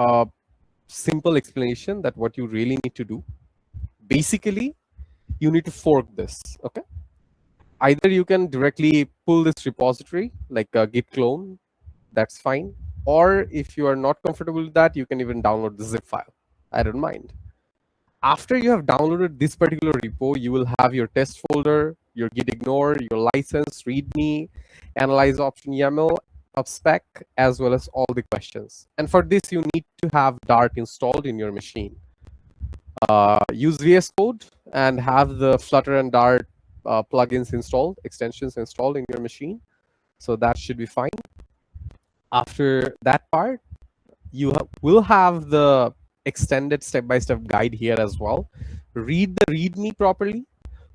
a simple explanation that what you really need to do. Basically, you need to fork this. Okay. Either you can directly pull this repository like a git clone, that's fine. Or if you are not comfortable with that, you can even download the zip file. I don't mind. After you have downloaded this particular repo, you will have your test folder, your git ignore, your license, readme, analyze option YAML, spec, as well as all the questions. And for this, you need to have Dart installed in your machine. Use VS Code and have the Flutter and Dart plugins installed, extensions installed in your machine. So that should be fine. After that part, you will have the extended step-by-step guide here as well. Read the README properly.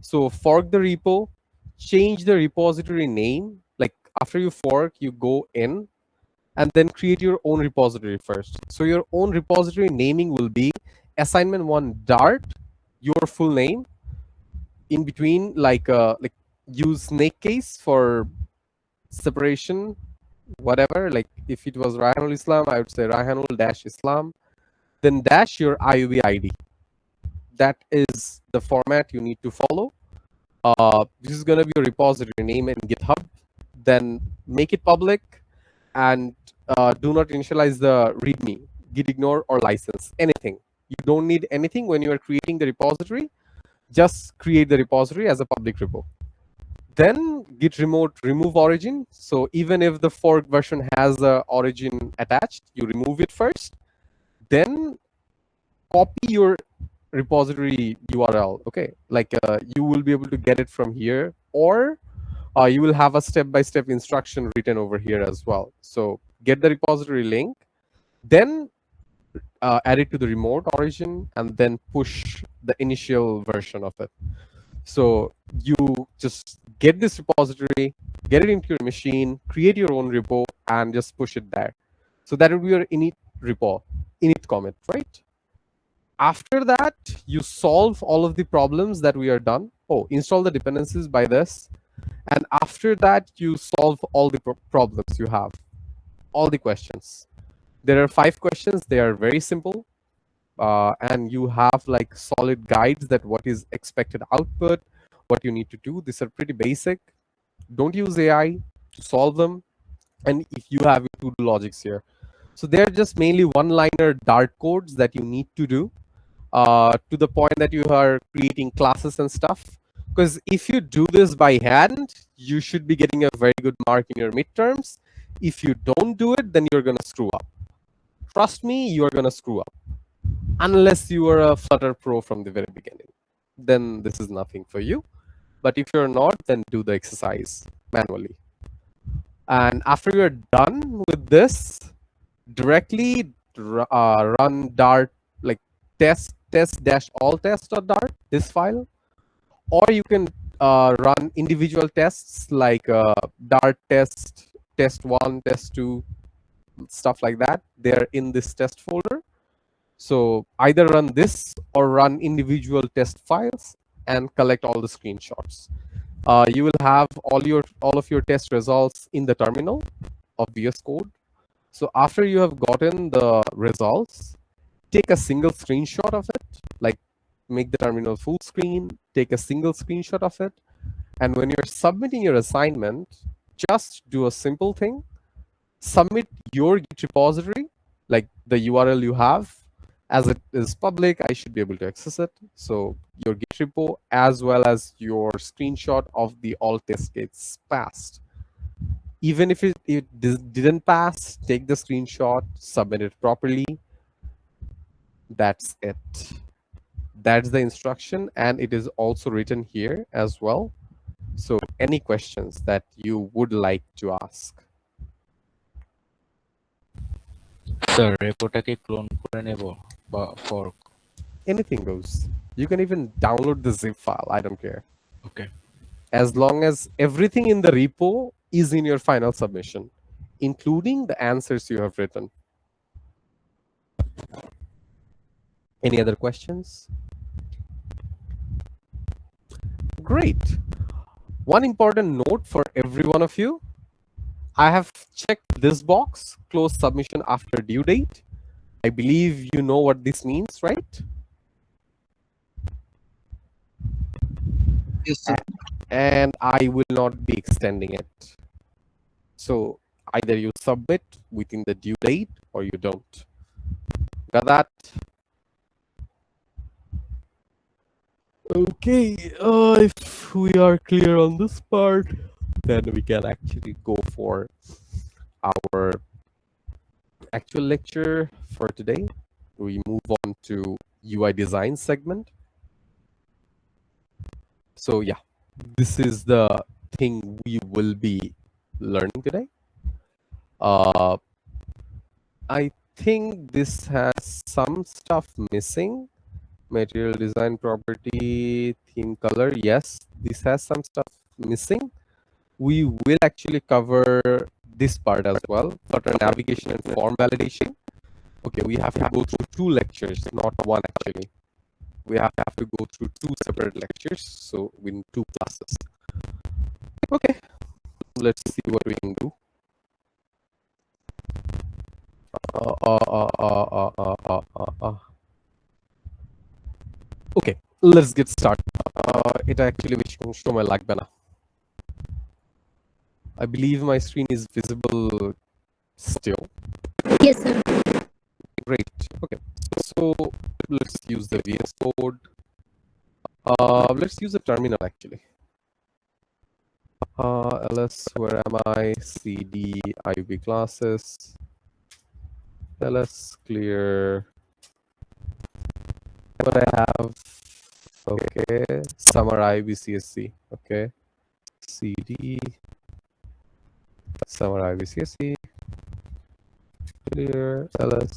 So fork the repo, change the repository name. Like after you fork, you go in and then create your own repository first. So your own repository naming will be assignment 1 Dart, your full name. In between, like use snake case for separation, whatever. Like if it was Raihanul Islam, I would say Raihanul-Islam, then dash your IUB ID. That is the format you need to follow. This is going to be your repository name in GitHub. Then make it public and do not initialize the README, git ignore, or license, anything. You don't need anything when you are creating the repository. Just create the repository as a public repo. Then git remote remove origin. So even if the fork version has the origin attached, you remove it first. Then copy your repository URL. Okay, like you will be able to get it from here, or you will have a step-by-step instruction written over here as well. So get the repository link, then add it to the remote origin, and then push the initial version of it. So you just get this repository, get it into your machine, create your own repo, and just push it there. So that will be your init repo, init commit, right? After that, you solve all of the problems that we are done. Oh, install the dependencies by this. And after that, you solve all the problems you have, all the questions. There are 5 questions. They are very simple. And you have like solid guides that what is expected output, what you need to do. These are pretty basic. Don't use AI to solve them. And if you have to do logics here. So they're just mainly one-liner Dart codes that you need to do to the point that you are creating classes and stuff. Because if you do this by hand, you should be getting a very good mark in your midterms. If you don't do it, then you're going to screw up. Trust me, you are going to screw up. Unless you are a Flutter pro from the very beginning. Then this is nothing for you. But if you're not, then do the exercise manually. And after you're done with this, directly run Dart, like test-all-test.dart, this file. Or you can run individual tests like Dart test, test1, test2, stuff like that. They're in this test folder. So either run this or run individual test files and collect all the screenshots. You will have all of your test results in the terminal of VS Code. So after you have gotten the results, take a single screenshot of it, like make the terminal full screen, take a single screenshot of it. And when you're submitting your assignment, just do a simple thing. Submit your Git repository, like the URL you have. As it is public, I should be able to access it. So your Git repo as well as your screenshot of the all test cases passed. Even if it didn't pass, take the screenshot, submit it properly. That's it. That's the instruction, and it is also written here as well. So any questions that you would like to ask? Sir রেপোটাকে clone করে নেব বা fork? Anything goes. You can even download the zip file. I don't care. Okay. As long as everything in the repo is in your final submission, including the answers you have written. Any other questions? Great. One important note for every one of you. I have checked this box, close submission after due date. I believe you know what this means, right? Yes, sir. And I will not be extending it. So either you submit within the due date or you don't. Got that? Okay, if we are clear on this part, then we can actually go for our actual lecture for today. We move on to UI design segment. So yeah, this is the thing we will be learning today. I think this has some stuff missing. Material design property, theme color. Yes, this has some stuff missing. We will actually cover this part as well. Flutter navigation and form validation. Okay, we have to go through 2 lectures, not 1 actually. We have to go through 2 separate lectures, so in 2 classes. Okay, let's see what we can do. Okay, let's get started. It actually বেশি সময় লাগবে না. I believe my screen is visible still. Yes, sir. Great. Okay, so let's use the VS Code. Let's use the terminal actually. ls, where am I? cd iub classes. ls clear. What I have? Okay, summer iub csc. Okay, cd summer iub csc. Clear ls.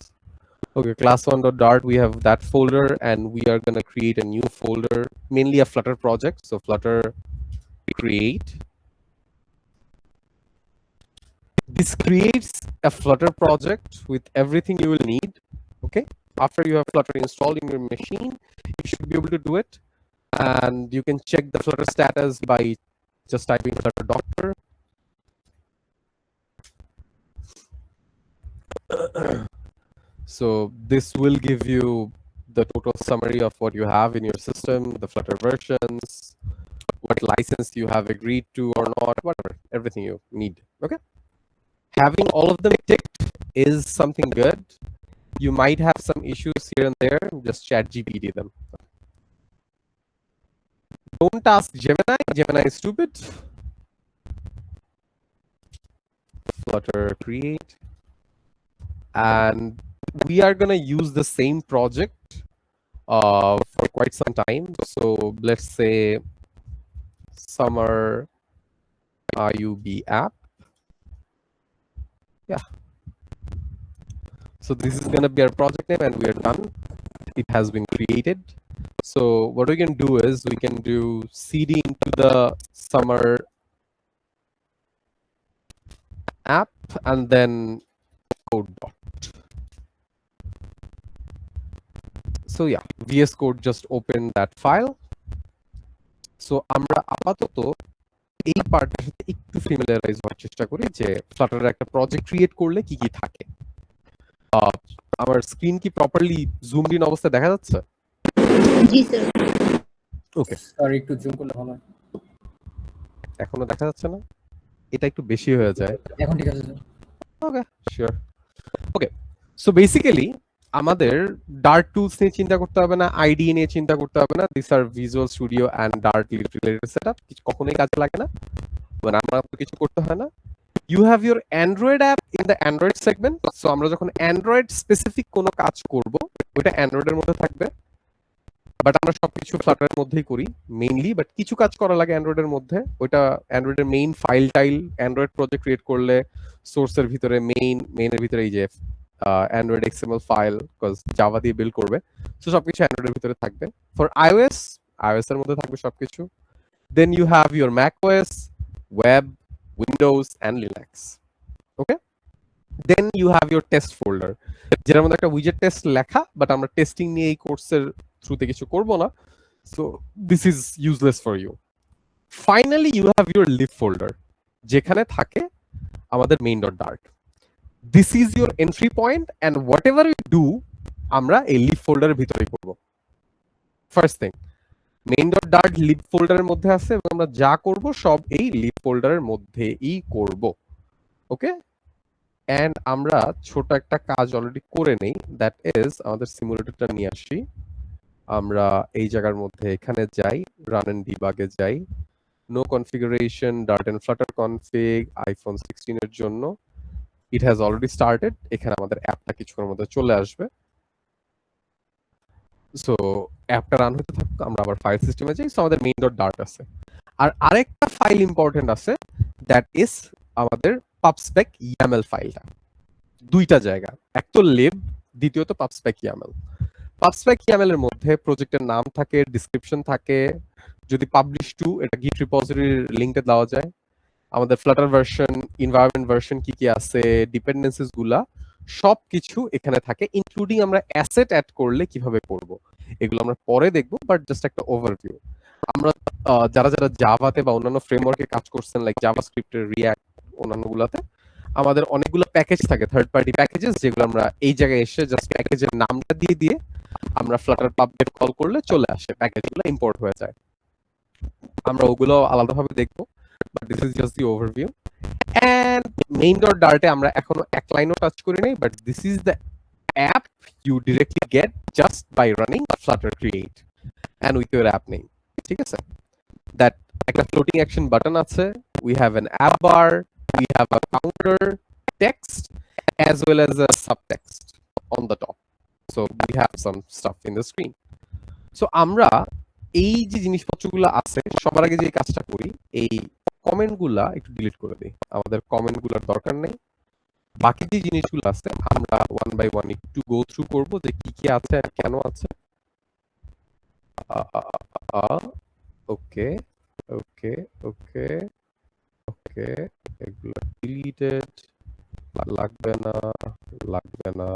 Okay, class1.dart, we have that folder and we are going to create a new folder, mainly a Flutter project. So Flutter create. This creates a Flutter project with everything you will need. Okay, after you have Flutter installed in your machine, you should be able to do it. And you can check the Flutter status by just typing Flutter Doctor. So this will give you the total summary of what you have in your system, the Flutter versions, what license you have agreed to or not, whatever, everything you need. Okay. Having all of them ticked is something good. You might have some issues here and there, just ChatGPT them. Don't ask Gemini. Gemini is stupid. Flutter create. And we are going to use the same project for quite some time. So let's say summer IUB app. Yeah. So this is going to be our project name and we are done. It has been created. So what we can do is we can do cd into the summer app and then code dot. So yeah, VS Code just open that file. So আমরা আপাতত এই পার্টের সাথে একটু ফ্যামিলিয়ারাইজ হওয়ার চেষ্টা করি যে ফ্লাটারের একটা প্রজেক্ট ক্রিয়েট করলে কি কি থাকে। আমার স্ক্রিন কি প্রপারলি জুমড ইন অবস্থায় দেখা যাচ্ছে? জি স্যার। ওকে, স্যার একটু জুম করলে ভালো হয়। এখনো দেখা যাচ্ছে না? এটা একটু বেশি হয়ে যায়। এখন ঠিক আছে স্যার। ওকে, শিওর। ওকে, সো বেসিক্যালি আমাদের ডার্ট টুলস নিয়ে চিন্তা করতে হবে না, আইডি নিয়ে চিন্তা করতে হবে না। This are visual studio and dart related setup, কখনোই কাজে লাগে না, মানে আমার কিছু করতে হয় না। You have your android app in the android segment. So আমরা যখন অ্যান্ড্রয়েড স্পেসিফিক কোনো কাজ করব ওইটা অ্যান্ড্রয়েডের মধ্যে থাকবে, বাট আমরা সবকিছু ফ্লাটারের মধ্যেই করি মেইনলি। বাট কিছু কাজ করা লাগে অ্যান্ড্রয়েডের মধ্যে, ওইটা অ্যান্ড্রয়েডের মেইন ফাইল টাইল। অ্যান্ড্রয়েড প্রজেক্ট ক্রিয়েট করলে সোর্সের ভিতরে মেইনের ভিতরে এই যে Android XML file, because Java দিয়ে বিল্ড করবে, সো সবকিছু অ্যান্ড্রয়েডের ভিতরে থাকবে। ফর iOS এর মধ্যে থাকবে সবকিছু। Then you have your macOS, web, windows and linux. Okay, then you have your test folder, যেটার মধ্যে একটা উইজেট টেস্ট লেখা, বাট আমরা টেস্টিং নিয়ে এই কোর্সের থ্রুতে কিছু করব না, so this is useless for you. Finally you have your live folder, যেখানে থাকে আমাদের main.dart. This is your entry point, and whatever you do আমরা এই লিভ ফোল্ডারের ভিতরেই করব। ফার্স্ট থিং, main.dart লিভ ফোল্ডারের মধ্যে আছে এবং আমরা যা করব সব এই লিভ ফোল্ডারের মধ্যেই করব। ওকে, এন্ড আমরা ছোট একটা কাজ অলরেডি করে নেই, দ্যাট ইজ আমাদের সিমুলেটরটা নিয়ে আসি। আমরা এই জায়গার মধ্যে এখানে যাই, রান এন্ড ডিবাগে যাই, no configuration dart and flutter config iPhone 16 এর জন্য। It has already started. এখানে আমাদের অ্যাপটা কিছুক্ষণের মধ্যে চলে আসবে। সো অ্যাপটা রান হতে থাকুক, আমরা আবার ফাইল সিস্টেমে যাই। সো আমাদের main.dart আছে, আর আরেকটা ফাইল ইম্পর্টেন্ট আছে, দ্যাট ইজ আমাদের pubspec YAML ফাইলটা। দুইটা জায়গা, এক তো লিব, দ্বিতীয়ত pubspec YAML। pubspec YAML এর মধ্যে প্রজেক্টের নাম থাকে, ডেসক্রিপশন থাকে, যদি পাবলিশ টু এটা গিট রিপোজিটরির লিংকে দেওয়া যায়, আমাদের ফ্লাটার ভার্সন, এনভায়রনমেন্ট ভার্সন কি কি আছে, ডিপেন্ডেন্সিস গুলা সবকিছু এখানে থাকে, ইনক্লুডিং আমরা অ্যাসেট অ্যাড করলে কিভাবে করব এগুলো আমরা পরে দেখব, বাট জাস্ট একটা ওভারভিউ। আমরা যারা যারা জাভাতে বা অন্যান্য ফ্রেমওয়ার্কে কাজ করছেন, লাইক জাভাস্ক্রিপ্টের, রিঅ্যাক্ট, অন্যান্য গুলাতে আমাদের অনেকগুলো প্যাকেজ থাকে, থার্ড পার্টি প্যাকেজেস, যেগুলো আমরা এই জায়গায় এসে জাস্ট প্যাকেজের নামটা দিয়ে দিয়ে আমরা ফ্লাটার পাবগেট কল করলে চলে আসে, প্যাকেজগুলো ইম্পোর্ট হয়ে যায়। আমরা ওগুলো আলাদাভাবে দেখবো, but this is just the overview. And main.dart এ আমরা এখনো এক লাইনও টাচ করি নাই, but this is the app you directly get just by running flutter create and with your app name. ঠিক আছে, দ্যাট একটা ফ্লোটিং অ্যাকশন বাটন আছে, we have an app bar, we have a counter text as well as a subtext on the top, so we have some stuff in the screen. So আমরা এই যে জিনিসপত্রগুলো আছে, সবার আগে যে কাজটা করি, এই কমেন্টগুলা একটু ডিলিট করে দিই, আমাদের কমেন্টগুলোর দরকার নেই। বাকি যে জিনিসগুলো আছে আমরা ওয়ান বাই ওয়ান একটু গো থ্রু করব, যে কি কি আছে আর কেন আছে। ওকে ওকে ওকে ওকে, এগুলো ডিলিটেড, লাগবে না লাগবে না।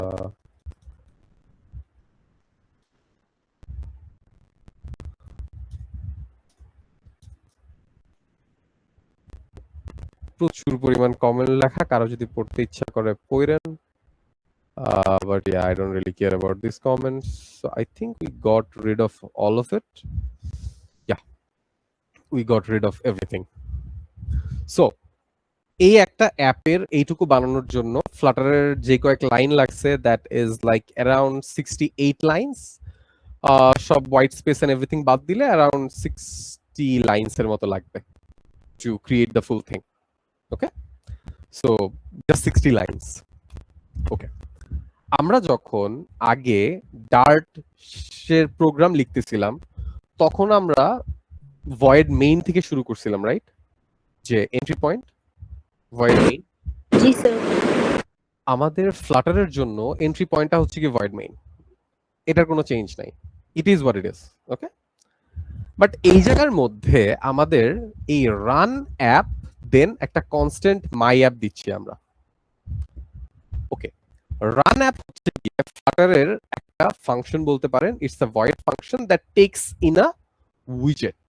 প্রচুর পরিমাণ কমেন্ট লেখা, কারো যদি পড়তে ইচ্ছা করে পড়েন, but yeah, I don't really care about these comments, so I think we got rid of all of it. Yeah, we got rid of everything. So এই একটা অ্যাপের এইটুকু বানানোর জন্য ফ্লাটারের যে কয়েক লাইন লাগছে, that is like around 68 lines, সব হোয়াইট স্পেস এন্ড এভরিথিং বাদ দিলে অ্যারাউন্ড 60 লাইনস এর মতো লাগবে to create the full thing. Okay, so just 60 lines. Okay, আমরা যখন আগে ডার্ট এর প্রোগ্রাম লিখতেছিলাম, তখন আমরা ভয়েড মেইন থেকে শুরু করছিলাম, রাইট? যে এন্ট্রি পয়েন্ট ভয়েড মেইন। জি স্যার। আমাদের ফ্লাটারের জন্য এন্ট্রি পয়েন্টটা হচ্ছে কি ভয়েড মেইন, এটার কোনো চেঞ্জ নাই, it is what it is. Okay, but এই জায়গার মধ্যে আমাদের এই রান অ্যাপ, দেন একটা কনস্ট্যান্ট মাই অ্যাপ দিচ্ছি আমরা। ওকে, রান অ্যাপ হচ্ছে কি ফ্লাটারের একটা ফাংশন বলতে পারেন, it's a void function that takes in a উইজেট।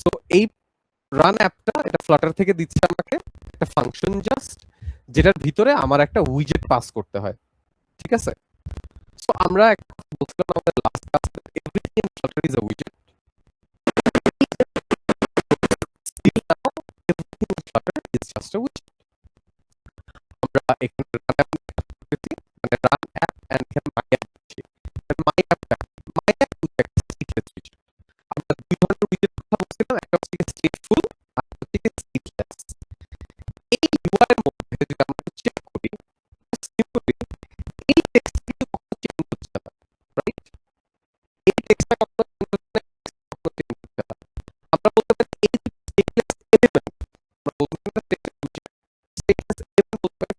সো এই রান অ্যাপটা এটা ফ্লাটার থেকে দিচ্ছে আমাকে একটা ফাংশন জাস্ট, যেটার ভিতরে আমার একটা উইজেট পাস করতে হয়। ঠিক আছে, সো আমরা একটা বলছিলাম আমাদের লাস্ট ক্লাসে, everything in Flutter is a উইজেট। Everything in Flutter is just আ উইজেট। আমরা এখানে রান অ্যাপ করতেছি, মানে রান অ্যাপ এন্ড এখানে মাই অ্যাপ দিচ্ছি। মাই অ্যাপটা মাই অ্যাপ একটা স্টেটলেস উইজেট। আমরা দুই ধরনের উইজেট কথা বলছিলাম, একটা হচ্ছে স্টেটফুল আর হচ্ছে স্টেটলেস। এই ইউআই এর মধ্যে যদি আমরা চেক করি, সিম্পলি এই টেক্সট কিন্তু কখনো চেঞ্জ হচ্ছে না, রাইট? এই টেক্সটটা কখনো চেঞ্জ হচ্ছে না, কখনো চেঞ্জ হচ্ছে না। আমরা বলতে পারি এই স্টেটলেস এলিমেন্ট, আমরা বলতে পারি স্টেটলেস এলিমেন্ট বলতে পারি,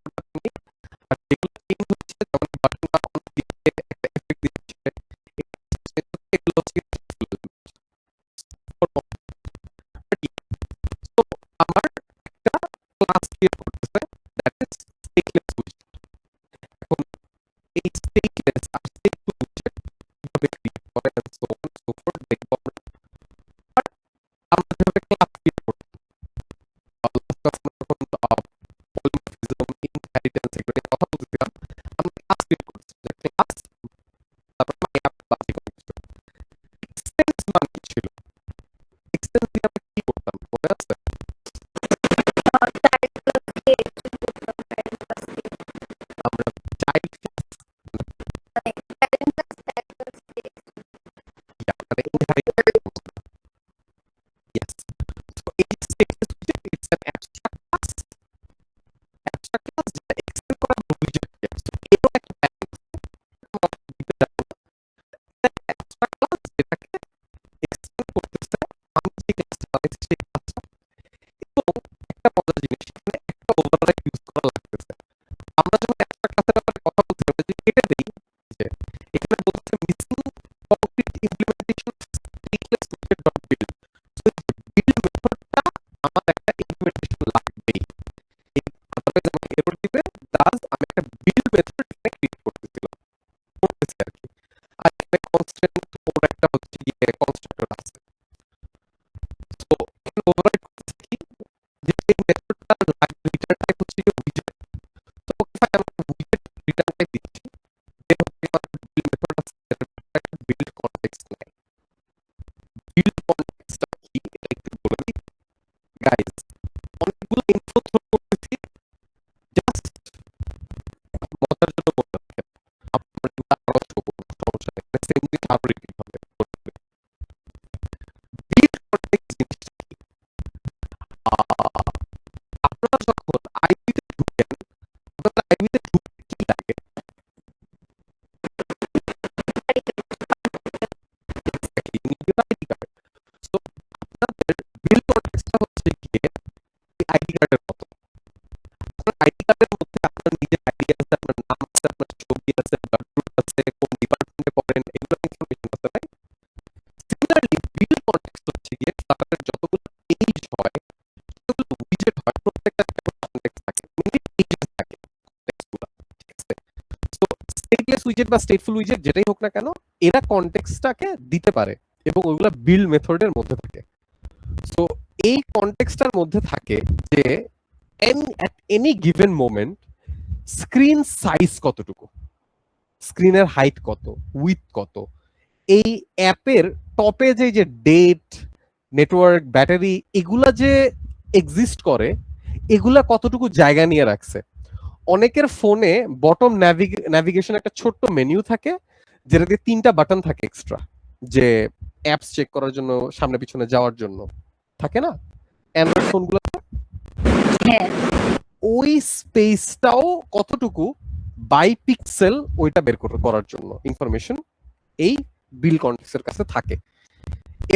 ডিসটেন্স দিয়ে আমরা কি করতাম মনে আছে? আমরা চাইল্ড মানে inherit yes so এই স্টেটমেন্ট হচ্ছে it's an abstract class যেটা এক্সটেন্ড করা অবজেক্টকে সো এরও একটা প্যাটার্ন দিতে যাব abstract class যেটাকে এক্সটেন্ড করতেছে আমি যে ক্লাসটা বানাইছি সেই ক্লাসটা এবং একটা মজার জিনিস এখানে একটা ওভাররাইড ইউজ করা লাগতেছে আমরা যখন একটা ক্লাসের ব্যাপারে কথা বলছি আমরা যদি কেটে দেই যে এখানে বলছে missing concrete implementation stateless widget dot build so build মেথডটা আমার একটা ইমপ্লিমেন্টেশন লাগবেই আদারওয়াইজ আমাকে এরর দিবে দাস আমি একটা বিল্ড মেথড এখানে ক্রিয়েট করতেছিলাম করতেছি আর কি আর এখানে কনস্ট্যান্ট ওর একটা হচ্ছে গিয়ে কনস্ট্রাক্টর আছে সো এখানে ওভাররাইড করতেছি কি যে এই মেথডটা লাগবে রিটার্ন টাইপ হচ্ছে গিয়ে উইকেট তো ওকে ফাইন আমি উইকেট রিটার্ন টাইপ দিচ্ছি দেন হচ্ছে আমার বিল্ড মেথড আছে একটা বিল্ড কনটেক্সট নাই বিল্ড কনটেক্সটটা কি এটা একটু বলে দিই গাইস অনেকগুলো ইনফো থ্রো করতেছি জাস্ট মজার জন্য বলতে আপনার আরো থ্রো করবো সমস্যা নেই সেম জিনিস আরো রিপিট হবে বিল্ড কনটেক্সট জিনিসটা কি আপনারা যখন আইপিতে ঢুকেন আপনারা আইপিতে ঢুকতে কি লাগে exactly you need your ID card so আপনাদের বিল্ড কনটেক্সটটা হচ্ছে গিয়ে আইডি কার্ডের মতো আপনার আইডি কার্ডের মধ্যে আপনার নিজের আইডি আছে আপনার নাম আছে আপনার ছবি আছে ব্লাড গ্রুপ আছে কোন ডিপার্টমেন্টে পড়েন এগুলো ইনফরমেশন আছে রাইট সিমিলারলি বিল্ড কনটেক্সট হচ্ছে গিয়ে ফ্লাটারের যতগুলো পেজ হয় যতগুলো উইজেট হয় প্রত্যেকটা কনটেক্সট থাকে মেইনলি পেজেস থাকে কনটেক্সটগুলো ঠিক আছে সো স্টেটলেস উইজেট বা স্টেটফুল উইজেট যেটাই হোক না কেন এরা কনটেক্সটটাকে দিতে পারে এবং ওইগুলো বিল্ড মেথডের মধ্যে থাকে সো এই কনটেক্সটটার মধ্যে থাকে যে at any given moment screen size কতটুকু স্ক্রিনের হাইট কত উইথ কত এই অ্যাপের টপে যে ডেট নেটওয়ার্ক ব্যাটারি এগুলা যে এক্সিস্ট করে এগুলা কতটুকু জায়গা নিয়ে রাখছে অনেকের ফোনে বটম ন্যাভিগেশন একটা ছোট্ট মেনু থাকে যেটা দিয়ে 3টা বাটন থাকে এক্সট্রা যে অ্যাপস চেক করার জন্য সামনে পিছনে যাওয়ার জন্য থাকে না অ্যান্ড্রয়েড ফোনগুলো হ্যাঁ ওই স্পেসটাও কতটুকু বাই পিক্সেল ওইটা বের করার জন্য ইনফরমেশন এই বিল কনটেক্সটের কাছে থাকে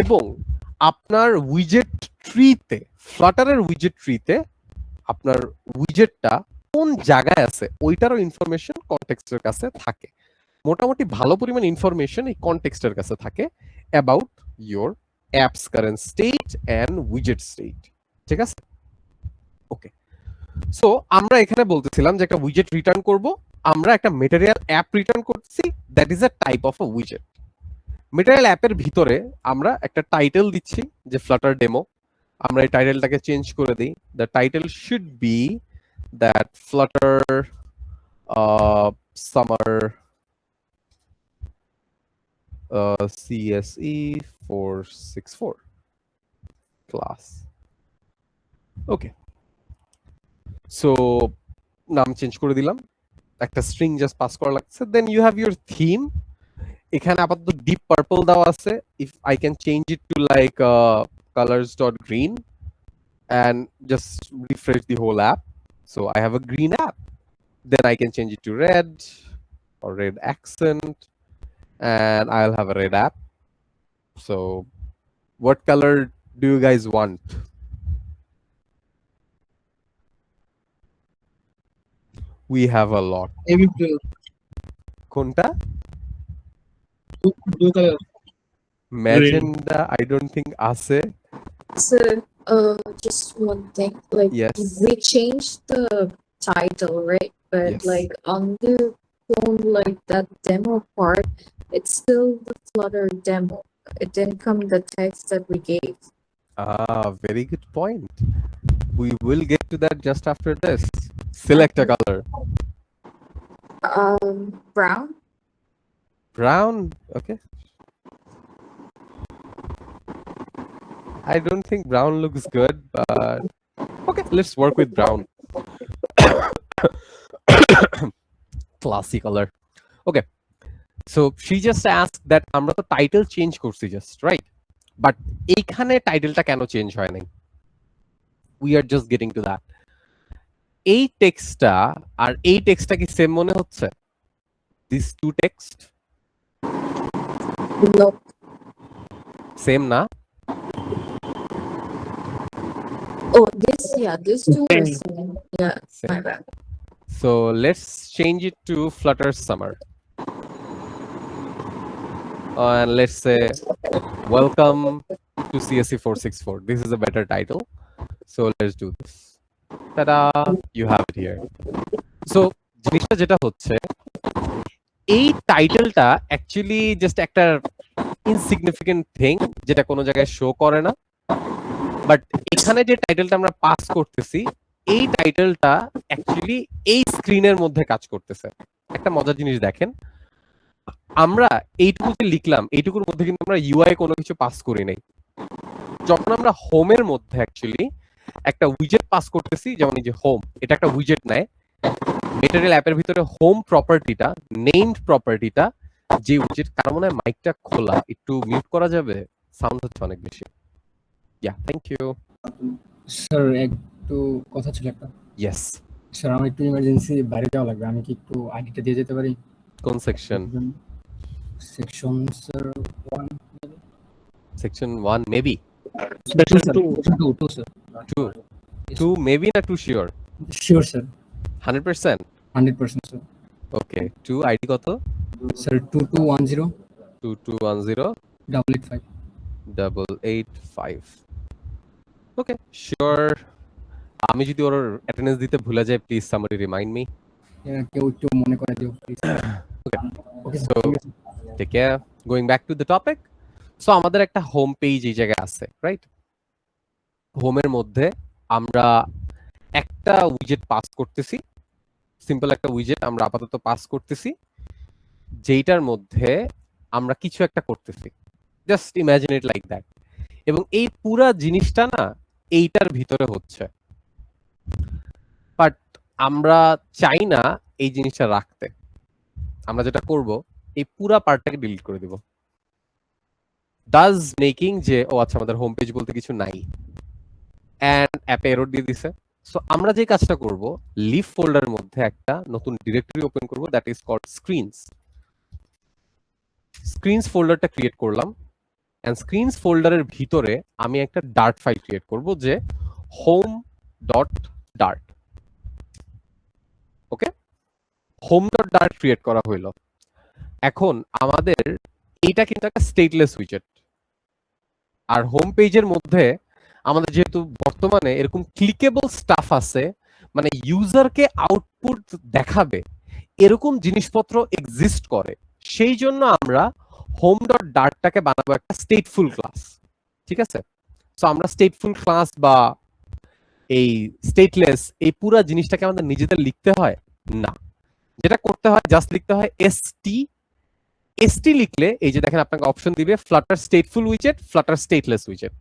এবং আপনার উইজেট ট্রিতে ফ্লাটারের উইজেট ট্রিতে আপনার উইজেটটা কোন জায়গায় আছে ওইটারও ইনফরমেশন কনটেক্সটের কাছে থাকে মোটামুটি ভালো পরিমাণ ইনফরমেশন এই কনটেক্সটের কাছে থাকে about your app's current state and উইজেট স্টেট ঠিক আছে ওকে সো আমরা এখানে বলতেছিলাম যে একটা উইজেট রিটার্ন করব আমরা একটা মেটেরিয়াল অ্যাপ রিটার্ন করছি that is a type of a উইজেট মেটেরিয়াল অ্যাপের ভিতরে আমরা একটা টাইটেল দিচ্ছি যে ফ্লাটার ডেমো আমরা এই টাইটেলটাকে চেঞ্জ করে দিই the title should be that flutter summer CSE 464 class okay so নাম চেঞ্জ করে দিলাম একটা স্ট্রিং জাস্ট পাস করা লাগছে then you have your theme এখানে আপাতত ডিপ পার্পল দেওয়া আছে if I can change it to like colors dot green and just refresh the whole app so I have a green app then I can change it to red or red accent and I'll have a red app so what color do you guys want we have a lot Navy blue. Konta Blue color. magenta I don't think ase So, just one thing, like Yes. we changed the title, right? But Yes. like on the phone, like that demo part, it's still the Flutter demo. It didn't come the text that we gave. very good point we will get to that just after this select a color Brown. brown okay I don't think brown looks good, but okay, let's work with brown. Classy color. Okay. So she just asked that আমরা তো title change করছি just right, but এইখানে টাইটেলটা কেন change হয় নাই? We are just getting to that. এই টেক্সটটা আর এই টেক্সটটা কি সেম মনে হচ্ছে? This two text No. Same না? Oh, this two is same. Yeah, Same. my bad. So let's change it to Flutter Summer. And let's say, welcome to CSC 464. This is a better title. So let's do this. Ta-da! You have it here. So, জিনিসটা যেটা হচ্ছে, এই টাইটেলটা actually just একটা insignificant thing যেটা কোনো জায়গায় show করে না, বাট এখানে যে টাইটেলটা আমরা পাস করতেছি এই টাইটেলটা অ্যাকচুয়ালি এই স্ক্রিনের মধ্যে কাজ করতেছে। একটা মজার জিনিস দেখেন, আমরা এইটুকু যে লিখলাম এইটুকুর মধ্যে কিন্তু আমরা ইউআই কোনো কিছু পাস করি নাই। যখন আমরা হোমের মধ্যে অ্যাকচুয়ালি একটা উইজেট পাস করতেছি, যেমন এই যে হোম, এটা একটা উইজেট নেয়, মেটেরিয়াল অ্যাপের ভিতরে হোম প্রপার্টিটা, নেমড প্রপার্টিটা যে উইজেট, কারণ মনে হয় মাইকটা খোলা, একটু মিউট করা যাবে, সাউন্ড হচ্ছে অনেক বেশি। ইয়া, থ্যাংক ইউ। স্যার একটু কথা ছিল একটা। ইয়েস, স্যার আমার একটু ইমার্জেন্সি বাইরে যাওয়া লাগবে, আমি কি একটু আইডিটা দিয়ে যেতে পারি? কোন section? Section sir 1 section 1 maybe, section 2 sir 2 maybe না 2 শিওর? Sure sir 100%? 100% স্যার। ওকে, 2 আইডি কত? স্যার 2210 2210 885 885। ওকে, শিওর। আমি যদি ওর অ্যাটেন্ডেন্স দিতে ভুলে যাই, প্লিজ সামবডি রিমাইন্ড মি। কেউ একটু মনে করে দিও please. Okay So, take care. Going back to the topic. So আমাদের একটা হোম পেজ এই জায়গায় আছে, রাইট? হোমের মধ্যে আমরা একটা উইজেট পাস করতেছি, সিম্পল একটা উইজেট আমরা আপাতত পাস করতেছি, যেইটার মধ্যে আমরা কিছু একটা করতেছি। Just imagine it like that. এবং এই পুরা জিনিসটা না এইটার ভিতরে হচ্ছে, বাট আমরা চাই না এই জিনিসটা রাখতে। আমরা যেটা করব, এই পুরা পার্টটাকে ডিলিট করে দিব, ডাজ মেকিং যে ও আচ্ছা আমাদের হোম পেজ বলতে কিছু নাই, এন্ড অ্যাপে এরর দিয়ে দিছে। সো আমরা যে কাজটা করব, লিভ ফোল্ডারের মধ্যে একটা নতুন ডিরেক্টরি ওপেন করব, that is called screens. Screens ফোল্ডারটা ক্রিয়েট করলাম, এন্ড স্ক্রিনস ফোল্ডারের ভিতরে আমি একটা ডার্ট ফাইল ক্রিয়েট করব, যে home dot dart. Okay, home dot dart create করা হইলো। এখন আমাদের এইটা কিন্তু একটা স্টেটলেস উইজেট, আর হোম পেজের মধ্যে আমাদের যেহেতু বর্তমানে এরকম ক্লিকেবল স্টাফ আছে, মানে ইউজারকে আউটপুট দেখাবে এরকম জিনিসপত্র এক্সিস্ট করে, সেই জন্য আমরা হোম ডট ডার্টটাকে বানাবো একটা স্টেটফুল ক্লাস। ঠিক আছে? সো আমরা স্টেটফুল ক্লাস বা এই স্টেটলেস, এই পুরো জিনিসটাকে আমাদের নিজেদের লিখতে হয় না। যেটা করতে হয়, জাস্ট লিখতে হয় এসটি লিখলে এই যে দেখেন আপনাকে অপশন দিবে Flutter stateful উইজেট, Flutter stateless উইজেট।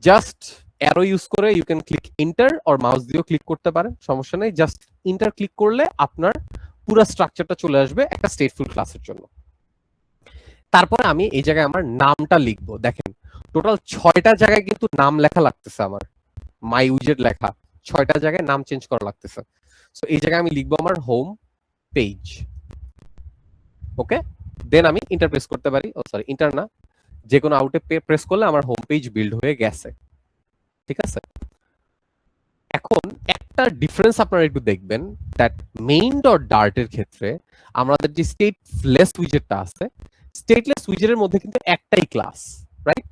Just arrow use করে you can click inter, or mouse দিয়েও ক্লিক করতে পারেন, সমস্যা নেই। জাস্ট ইন্টার ক্লিক করলে আপনার পুরো স্ট্রাকচারটা চলে আসবে একটা স্টেটফুল ক্লাসের জন্য। তারপরে আমি এই জায়গায় আমার নামটা লিখবো। দেখেন টোটাল 6টা জায়গায় কিন্তু নাম লেখা লাগতেছে, আমার মাই উইজেট লেখা 6টা জায়গায় নাম চেঞ্জ করা লাগতেছে। সো এই জায়গায় আমি লিখবো আমার হোম পেজ। ওকে, দেন আমি ইন্টার প্রেস করতে পারি, ও সরি ইন্টার না, যে কোনো আউটে প্রেস করলে আমার হোম পেজ বিল্ড হয়ে গেছে। ঠিক আছে? এখন একটা ডিফারেন্স আপনারা একটু দেখবেন, দ্যাট মেইন ডট ডার্ট এর ক্ষেত্রে আমাদের যে স্টেটলেস উইজেটটা আছে, স্টেটলেস উইজেটের মধ্যে কিন্তু একটাই ক্লাস, রাইট?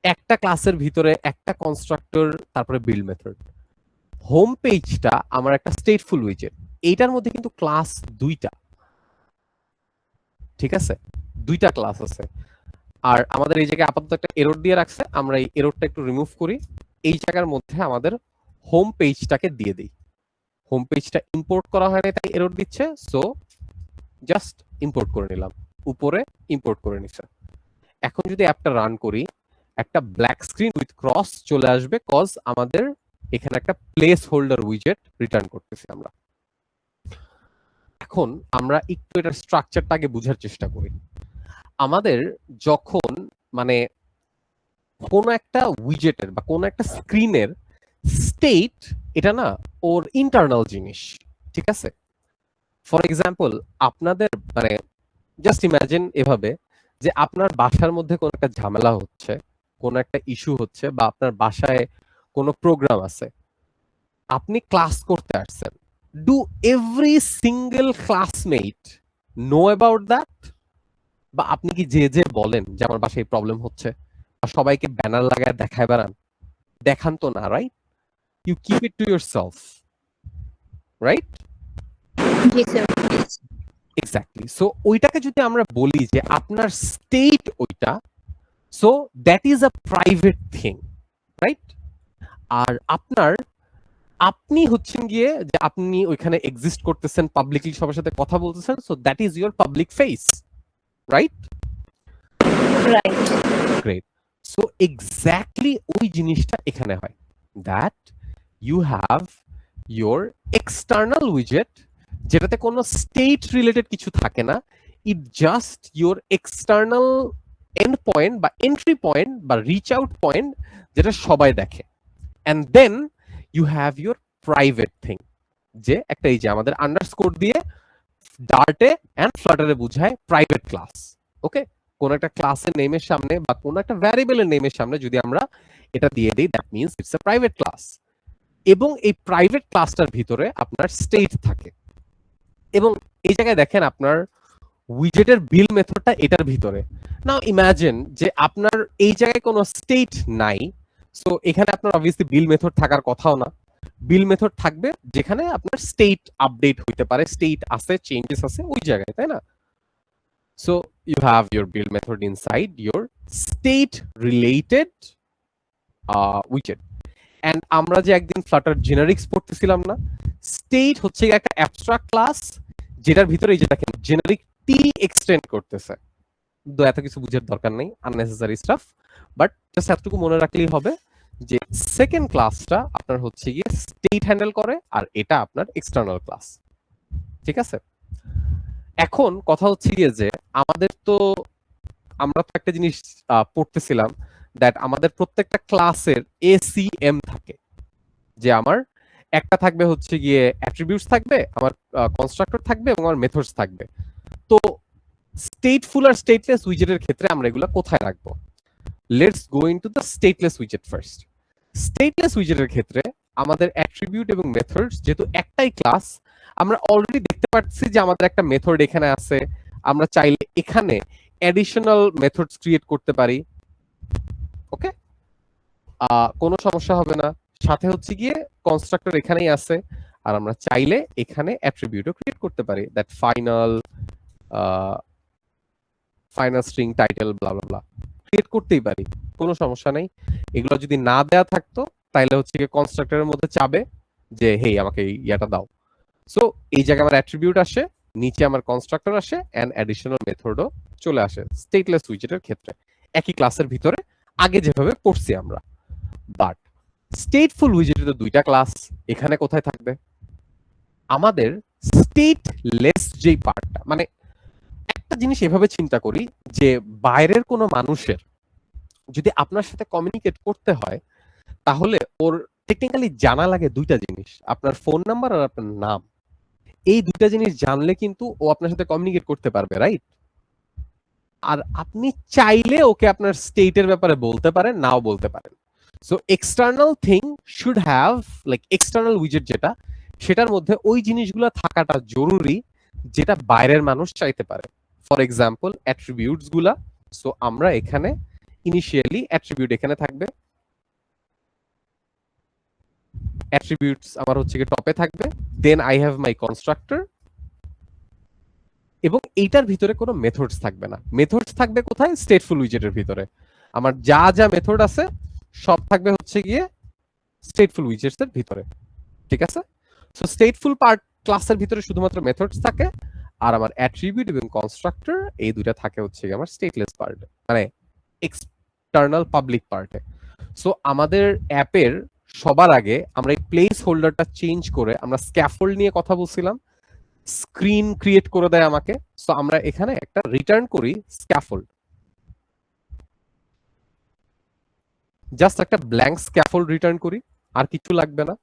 একটা ক্লাসের ভিতরে একটা কনস্ট্রাক্টর, তারপরে বিল্ড মেথড। হোম পেজটা আমার একটা স্টেটফুল উইজেট, এইটার মধ্যে কিন্তু ক্লাস 2টা। ঠিক আছে? 2টা ক্লাস আছে। আর আমাদের এই জায়গায় আপাতত একটা এরর দিয়ে রাখছে, আমরা এই এররটা একটু রিমুভ করি, এই জায়গার মধ্যে আমাদের হোম পেজটাকে দিয়ে দিই। হোম পেজটা ইম্পোর্ট করা হয় না তাই এরর দিচ্ছে, সো জাস্ট ইম্পোর্ট করে নিলাম, উপরে ইম্পোর্ট করে নিচ্ছে। এখন যদি অ্যাপটা রান করি, একটা ব্ল্যাক স্ক্রিন উইথ ক্রস চলে আসবে, কজ আমাদের এখানে একটা প্লেস হোল্ডার উইজেট রিটার্ন করতেছি আমরা। এখন আমরা একটু এটার স্ট্রাকচারটাকে বোঝার চেষ্টা করি। আমাদের যখন মানে কোন একটা উইজেটের বা কোন একটা স্ক্রিনের স্টেট, এটা না ওর ইন্টারনাল জিনিস, ঠিক আছে? ফর এক্সাম্পল আপনাদের মানে জাস্ট ইমাজিন এভাবে যে আপনার বাসার মধ্যে কোনো একটা ঝামেলা হচ্ছে, কোনো একটা ইস্যু হচ্ছে, বা আপনার বাসায় কোনো প্রোগ্রাম আছে, আপনি ক্লাস করতে আসছেন। Do every single classmate know about that? বা আপনি কি যে যে বলেন যে আমার বাসায় প্রবলেম হচ্ছে, বা সবাইকে ব্যানার লাগায় দেখায় বেড়ান? দেখান তো না, right? You keep it to yourself, right? জি স্যার। এক্স্যাক্টলি। সো ওইটাকে যদি আমরা বলি যে আপনার স্টেট ওইটা, so that is a private thing, right? আর আপনি হচ্ছেন গিয়ে যে আপনি ওইখানে এক্সিস্ট করতেছেন, পাবলিকলি সবার সাথে কথা বলতেছেন, so that is your public face, right? Right. Great. So exactly ওই জিনিসটা এখানে হয়, that you have your external উইজেট, যেটাতে কোনো স্টেট রিলেটেড কিছু থাকে না। It just your external end point বা এন্ট্রি পয়েন্ট বা রিচ আউট পয়েন্ট, যেটা সবাই দেখে। And then you have your private thing, যে একটা এই যে আমাদের আন্ডারস্কোর দিয়ে ডার্টে অ্যান্ড ফ্লাটারে বুঝায় প্রাইভেট ক্লাস। ওকে, কোন একটা ক্লাসের নেমের সামনে বা কোন একটা ভ্যারিয়েবলের নেমের সামনে যদি আমরা এটা দিয়ে দিই, that means it's a private class. এবং এই প্রাইভেট ক্লাসটার ভিতরে আপনার স্টেট থাকে। এবং এই জায়গায় দেখেন আপনার উইজেটের বিল মেথডটা এটার ভিতরে। নাও ইমাজিন যে আপনার এই জায়গায় কোনো স্টেট নাই, সো এখানে আপনার অবভিয়াসলি বিল মেথড থাকার কথাও না। বিল মেথড থাকবে যেখানে আপনার স্টেট আপডেট হইতে পারে, স্টেট আছে, চেঞ্জেস আছে ওই জায়গায়, তাই না? So you have your build method inside your state related উইজেট। অ্যান্ড আমরা যে একদিন ফ্লাটার জেনারিক্স পড়তেছিলাম না, স্টেট হচ্ছে একটা অ্যাবস্ট্রাক্ট ক্লাস যেটার ভিতরে এই যে দেখেন জেনারিক টি এক্সটেন্ড করতেছে। তো এত কিছু বুঝার দরকার নেই, আননেসেসারি স্টাফ, বাট জাস্ট এতটুকু মনে রাখলেই হবে যে সেকেন্ড ক্লাসটা আপনার হচ্ছে গিয়ে স্টেট হ্যান্ডেল করে, আর এটা আপনার এক্সটার্নাল ক্লাস, ঠিক আছে? এখন কথা হচ্ছে গিয়ে যে আমরা তো একটা জিনিস পড়তেছিলাম, দ্যাট আমাদের প্রত্যেকটা ক্লাসের এসিএম থাকে, যে আমার একটা থাকবে হচ্ছে গিয়ে অ্যাট্রিবিউটস থাকবে, আমার কনস্ট্রাক্টর থাকবে এবং আমার মেথডস থাকবে। তো স্টেটফুল আর স্টেটলেস উইজেটের ক্ষেত্রে আমরা এগুলো কোথায় রাখবো? Let's go into the stateless উইজেট ফার্স্ট। স্টেটলেস উইজেটের ক্ষেত্রে আমাদের অ্যাট্রিবিউট এবং মেথডস যেহেতু একটাই ক্লাস, আমরা অলরেডি দেখতে পাচ্ছি যে আমাদের একটা মেথড এখানে আছে, আমরা চাইলে এখানে অ্যাডিশনাল মেথডস ক্রিয়েট করতে পারি। ওকে, কোনো সমস্যা হবে না। সাথে হচ্ছে গিয়ে কনস্ট্রাক্টর এখানেই আছে, আর আমরা চাইলে এখানে অ্যাট্রিবিউটও ক্রিয়েট করতে পারি, that final string title blah blah blah create করতেই পারি, কোনো সমস্যা নেই। এগুলো যদি না দেয়া থাকতো তাহলে হচ্ছে গিয়ে কনস্ট্রাক্টরের মধ্যে চাবে যে হেই আমাকে এই ইয়াটা দাও। সো এই জায়গায় আমার অ্যাট্রিবিউট আসে, নিচে আমার কনস্ট্রাক্টর আসে, এন্ড অ্যাডিশনাল মেথডও চলে আসে স্টেটলেস উইজেটের ক্ষেত্রে, একই ক্লাসের ভিতরে আগে যেভাবে পড়ছি আমরা। বাট স্টেটফুল উইজেটে তো দুইটা ক্লাস, এখানে কোথায় থাকবে? আমাদের স্টেটলেস যেই পার্টটা, মানে একটা জিনিস এভাবে চিন্তা করি যে বাইরের কোনো মানুষের যদি আপনার সাথে কমিউনিকেট করতে হয়, তাহলে ওর টেকনিক্যালি জানা লাগে দুইটা জিনিস, আপনার ফোন নাম্বার আর আপনার নাম। এই দুইটা জিনিস জানলে কিন্তু ও আপনার সাথে কমিউনিকেট করতে পারবে, রাইট? আর আপনি চাইলে ওকে আপনার স্টেটের ব্যাপারে বলতে পারেন, নাও বলতে পারেন। So external thing should have like external উইজেট যেটা, সেটার মধ্যে ওই জিনিসগুলো থাকাটা জরুরি যেটা বাইরের মানুষ চাইতে পারে। ফর এক্সাম্পল অ্যাট্রিবিউটস গুলা, সো আমরা এখানে ইনিশিয়ালি অ্যাট্রিবিউট এখানে থাকবে, অ্যাট্রিবিউটস আমার হচ্ছে কি টপে থাকবে, then I have my constructor, এবং এইটার ভিতরে কোনো মেথডস থাকবে না। মেথডস থাকবে কোথায়? স্টেটফুল উইজেটের ভিতরে। আমার যা যা মেথড আছে সব থাকবে হচ্ছে গিয়ে স্টেটফুল উইজেটস এর ভিতরে, ঠিক আছে? সো স্টেটফুল পার্ট ক্লাসের ভিতরে শুধুমাত্র মেথডস থাকে, আর আমার অ্যাট্রিবিউট এবং কনস্ট্রাক্টর এই দুইটা থাকে হচ্ছে গিয়ে আমার স্টেটলেস পার্ট, মানে ইন্টারনাল পাবলিক পার্টে। সো আমাদের অ্যাপের সবার আগে আমরা এই প্লেস হোল্ডারটা চেঞ্জ করে আমরা স্ক্যাফোল্ড নিয়ে কথা বলছিলাম, স্ক্রিন ক্রিয়েট করে দেয় আমাকে। সো আমরা এখানে একটা রিটার্ন করি স্ক্যাফোল্ড, জাস্ট একটা ব্ল্যাঙ্ক স্ক্যাফোল্ড রিটার্ন করি, আর কিছু লাগবে না।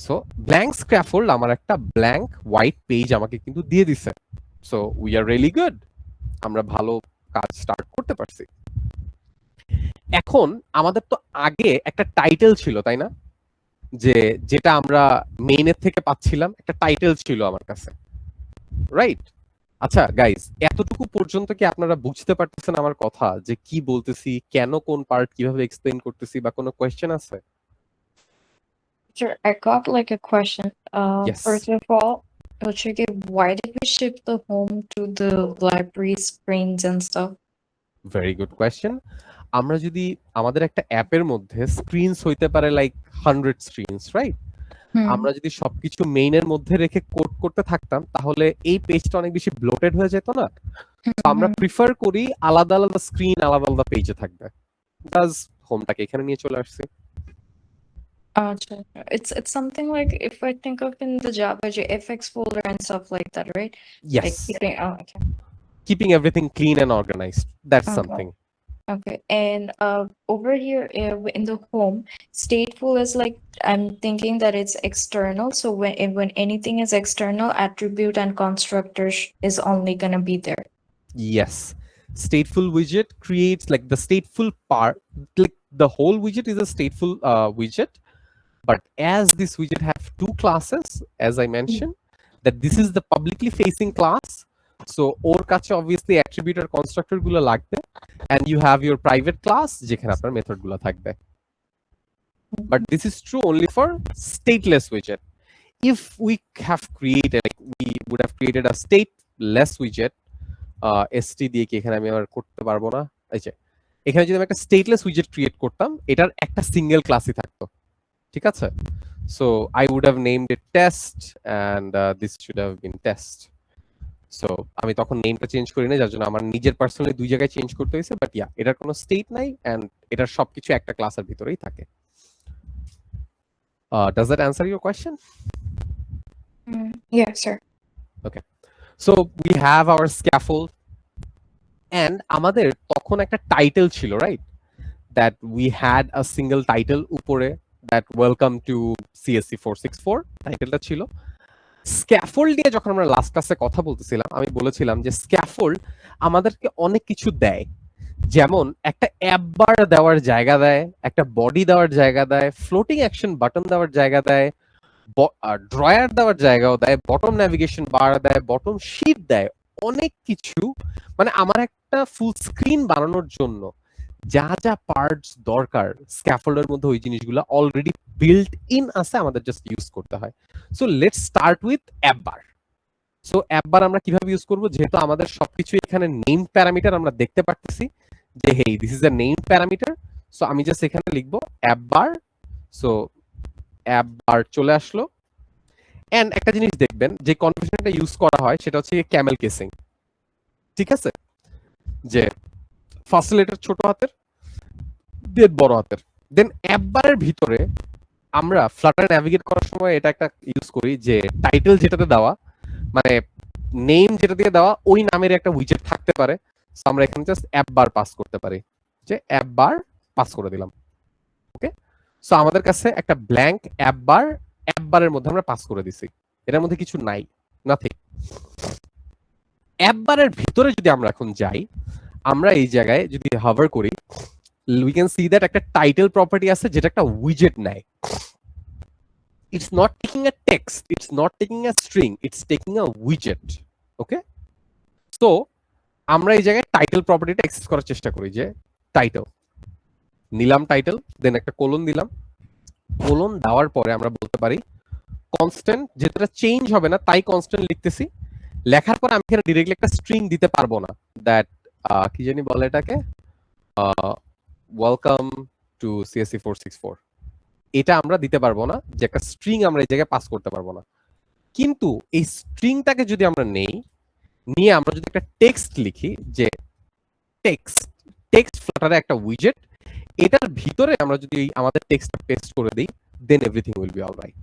সো ব্ল্যাঙ্ক স্ক্যাফোল্ড আমার একটা ব্ল্যাঙ্ক হোয়াইট পেজ আমাকে কিন্তু দিয়ে দিছে। So we are really good, আমরা ভালো কাজ স্টার্ট করতে পারছি। এখন আমাদের তো আগে একটা টাইটেল ছিল, তাই না? যেটা আমরা মেইনের থেকে পাচ্ছিলাম, একটা টাইটেল ছিল আমার কাছে, রাইট? আচ্ছা গাইস, এতটুকু পর্যন্ত কি আপনারা বুঝতে পারতেছেন আমার কথা, যে কি বলতেছি, কেন কোন পার্ট কিভাবে এক্সপ্লেইন করতেছি, বা কোনো কোয়েশ্চেন আছে? Sure, I got like a question. Yes. First of all, Ochige, why did we shift the home to the library screens and stuff? Very good question. আমরা যদি আমাদের একটা অ্যাপের মধ্যে স্ক্রিনস হইতে পারে লাইক 100 স্ক্রিনস, রাইট? আমরা যদি সবকিছু মেইনের মধ্যে রেখে কোড করতে থাকতাম, তাহলে এই পেজটা অনেক বেশি ব্লোটেড হয়ে যেত না? তো আমরা প্রিফার করি আলাদা আলাদা স্ক্রিন আলাদা আলাদা পেজে থাকবে। বাস হোমটাকে এখানে নিয়ে চলে আসছে। It's something like if I think of in the Java JFX folder and stuff like that, right? Like Yes, okay. keeping everything clean and organized, that's Okay. something. Okay, and over here in the home, stateful is like I'm thinking that it's external. So when anything is external, attribute and constructor is only gonna be there. Yes, stateful widget creates like the stateful part, like the whole widget is a stateful widget, but as this widget have two classes, as I mentioned, that this is the publicly facing class, so ওর কাছে obviously attribute আর constructor গুলো লাগবে, and you have your private class যেখানে আপনার method গুলো থাকবে। But this is true only for stateless widget. If we have created, like we would have created a stateless widget, st দিয়ে কি এখানে আমি আবার করতে পারবো না, এই যে এখানে যদি আমি একটা স্টেটলেস উইজেট ক্রিয়েট করতাম, এটার একটা সিঙ্গেল ক্লাসই থাকতো, ঠিক আছে? So I would have named it test and this should have been test. So আমি তখন নেমটা চেঞ্জ করি না, যার জন্য আমার নিজের পার্সোনালি দুই জায়গায় চেঞ্জ করতে হয়েছে, বাট ইয়া এটার কোনো স্টেট নাই এন্ড এটার সবকিছু একটা ক্লাসের ভিতরেই থাকে। Does that answer your question? Yeah, sir. So we have our scaffold, and আমাদের তখন একটা টাইটেল ছিল, right? That we had a single title উপরে, that welcome to CSC 464 টাইটেলটা ছিল। স্ক্যাফোল্ড নিয়ে যখন আমরা লাস্ট ক্লাসে কথা বলতেছিলাম, আমি বলেছিলাম যে স্ক্যাফোল্ড আমাদেরকে অনেক কিছু দেয়, যেমন একটা অ্যাপ বার দেওয়ার জায়গা দেয়, একটা বডি দেওয়ার জায়গা দেয়, ফ্লোটিং অ্যাকশন বাটন দেওয়ার জায়গা দেয়, ড্রয়ার দেওয়ার জায়গাও দেয়, বটম ন্যাভিগেশন বার দেয়, বটম শিট দেয়, অনেক কিছু। মানে আমার একটা ফুল স্ক্রিন বানানোর জন্য যা যা পার্টস দরকার স্ক্যাফোল্ডের মধ্যে, ওই জিনিসগুলো অলরেডি বিল্ট ইন আছে, আমাদের জাস্ট ইউজ করতে হয়। So let's start with app bar. So app bar আমরা কিভাবে ইউজ করব, যেহেতু আমাদের সবকিছু এখানে নেম প্যারামিটার আমরা দেখতে পাচ্ছি যে hey this is a name parameter. So আমি জাস্ট এখানে লিখবো app bar. So app bar চলে আসলো। এন্ড একটা জিনিস দেখবেন, যে কনভেনশনটা ইউজ করা হয় সেটা হচ্ছে ক্যামেল কেসিং, ঠিক আছে? যে ফার্স্ট লেটার ছোট হাতের, দেন বড় হাতের, দেন অ্যাপ বারের ভিতরে আমরা ফ্লাটার ন্যাভিগেট করার সময় এটা একটা ইউজ করি, যে টাইটেল যেটাতে দেওয়া, মানে নেম যেটা দিয়ে দেওয়া, ওই নামের একটা উইজেট থাকতে পারে। সো আমরা এখানে জাস্ট অ্যাপ বার পাস করতে পারি, যে অ্যাপ বার পাস করে দিলাম। ওকে, সো আমাদের কাছে একটা ব্ল্যাঙ্ক অ্যাপ বারের মধ্যে আমরা পাস করে দিছি, এটার মধ্যে কিছু নাই, নাথিং। অ্যাপ বারের ভিতরে যদি আমরা এখন যাই, আমরা এই জায়গায় যদি হাভার করি, we can see that একটা টাইটেল প্রপার্টি আছে যেটা একটা উইজেট নেয়। It's not taking a text, it's not taking a string, it's taking a widget. Okay, so আমরা এই জায়গায় টাইটেল প্রপার্টিটা অ্যাক্সেস করার চেষ্টা করি, যে টাইটেল নিলাম, টাইটেল, দেন একটা কোলন দিলাম। কোলন দেওয়ার পরে আমরা বলতে পারি কনস্ট্যান্ট, যেটা চেঞ্জ হবে না তাই কনস্ট্যান্ট লিখতেছি। লেখার পরে আমি এখানে ডিরেক্টলি একটা স্ট্রিং দিতে পারবো না, দ্যাট কি জানি বলে এটাকে, ওয়েলকাম টু CSC 464, এটা আমরা দিতে পারবো না, যে একটা স্ট্রিং আমরা এই জায়গায় পাস করতে পারবো না। কিন্তু এই স্ট্রিংটাকে যদি আমরা নিয়ে আমরা যদি একটা টেক্সট লিখি, যে টেক্সট টেক্সট ফ্লাটারে একটা উইজেট, এটার ভিতরে আমরা যদি আমাদের টেক্সট পেস্ট করে দিই, then everything will be alright.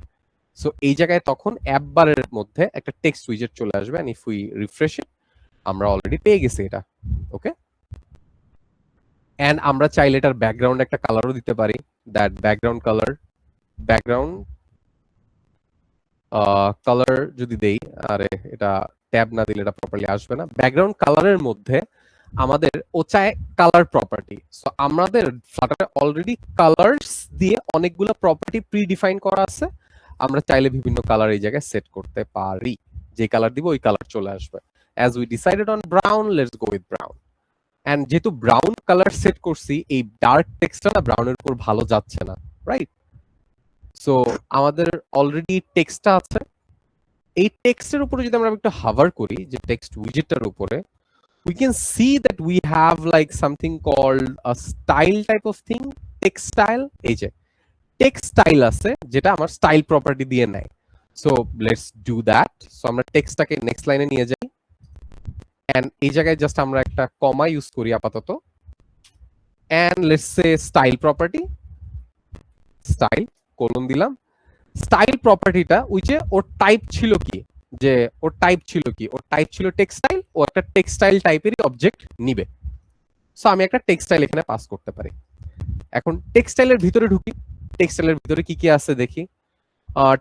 So এই জায়গায় তখন অ্যাপ বারের মধ্যে একটা টেক্সট উইজেট চলে আসবে, এন্ড ইফ উই রিফ্রেশ ইট, আমরা অলরেডি পেয়ে গেছি এটা। ওকে, এন্ড আমরা চাইলে এটার ব্যাকগ্রাউন্ড একটা কালারও দিতে পারি। দ্যাট ব্যাকগ্রাউন্ড কালার যদি দেই, আরে এটা ট্যাব না দিলে এটা প্রপারলি আসবে না। ব্যাকগ্রাউন্ড কালারের মধ্যে আমাদের ও চায় কালার প্রপার্টি। সো আমাদের ফ্লাটারে অলরেডি কালারস দিয়ে অনেকগুলো প্রপার্টি প্রি ডিফাইন করা আছে, আমরা চাইলে বিভিন্ন কালার এই জায়গায় সেট করতে পারি। যে কালার দিব ওই কালার চলে আসবে। As we decided on brown, let's go with brown. And যেহেতু ব্রাউন কালার সেট করছি, এই ডার্ক টেক্সটটা না ব্রাউনের উপর ভালো যাচ্ছে না, রাইট? সো আমাদের অলরেডি টেক্সটটা আছে, এই টেক্সটের উপরে যদি আমরা একটু হাভার করি, যে টেক্সট উইজেটটার উপরে, we can see that we have like something called a style type of thing, text style। এই যে text style আছে, যেটা আমার স্টাইল প্রপার্টি দিয়ে নেয়। So let's do that. So আমরা টেক্সটটাকে নেক্সট লাইনে নিয়ে যাই, এন্ড এই জায়গায় জাস্ট আমরা একটা কমা ইউজ করি আপাতত, and let's say style property, style colon দিলাম। স্টাইল প্রপার্টিটা ওই যে ওর টাইপ ছিল কি, যে ওর টাইপ ছিল কি, ওর টাইপ ছিল টেক্সটাইল, ও একটা টেক্সটাইল টাইপেরই অবজেক্ট নিবে। সো আমি একটা টেক্সটাইল এখানে পাস করতে পারি। এখন টেক্সটাইলের ভিতরে ঢুকি, টেক্সটাইলের ভিতরে কি কি আছে দেখি।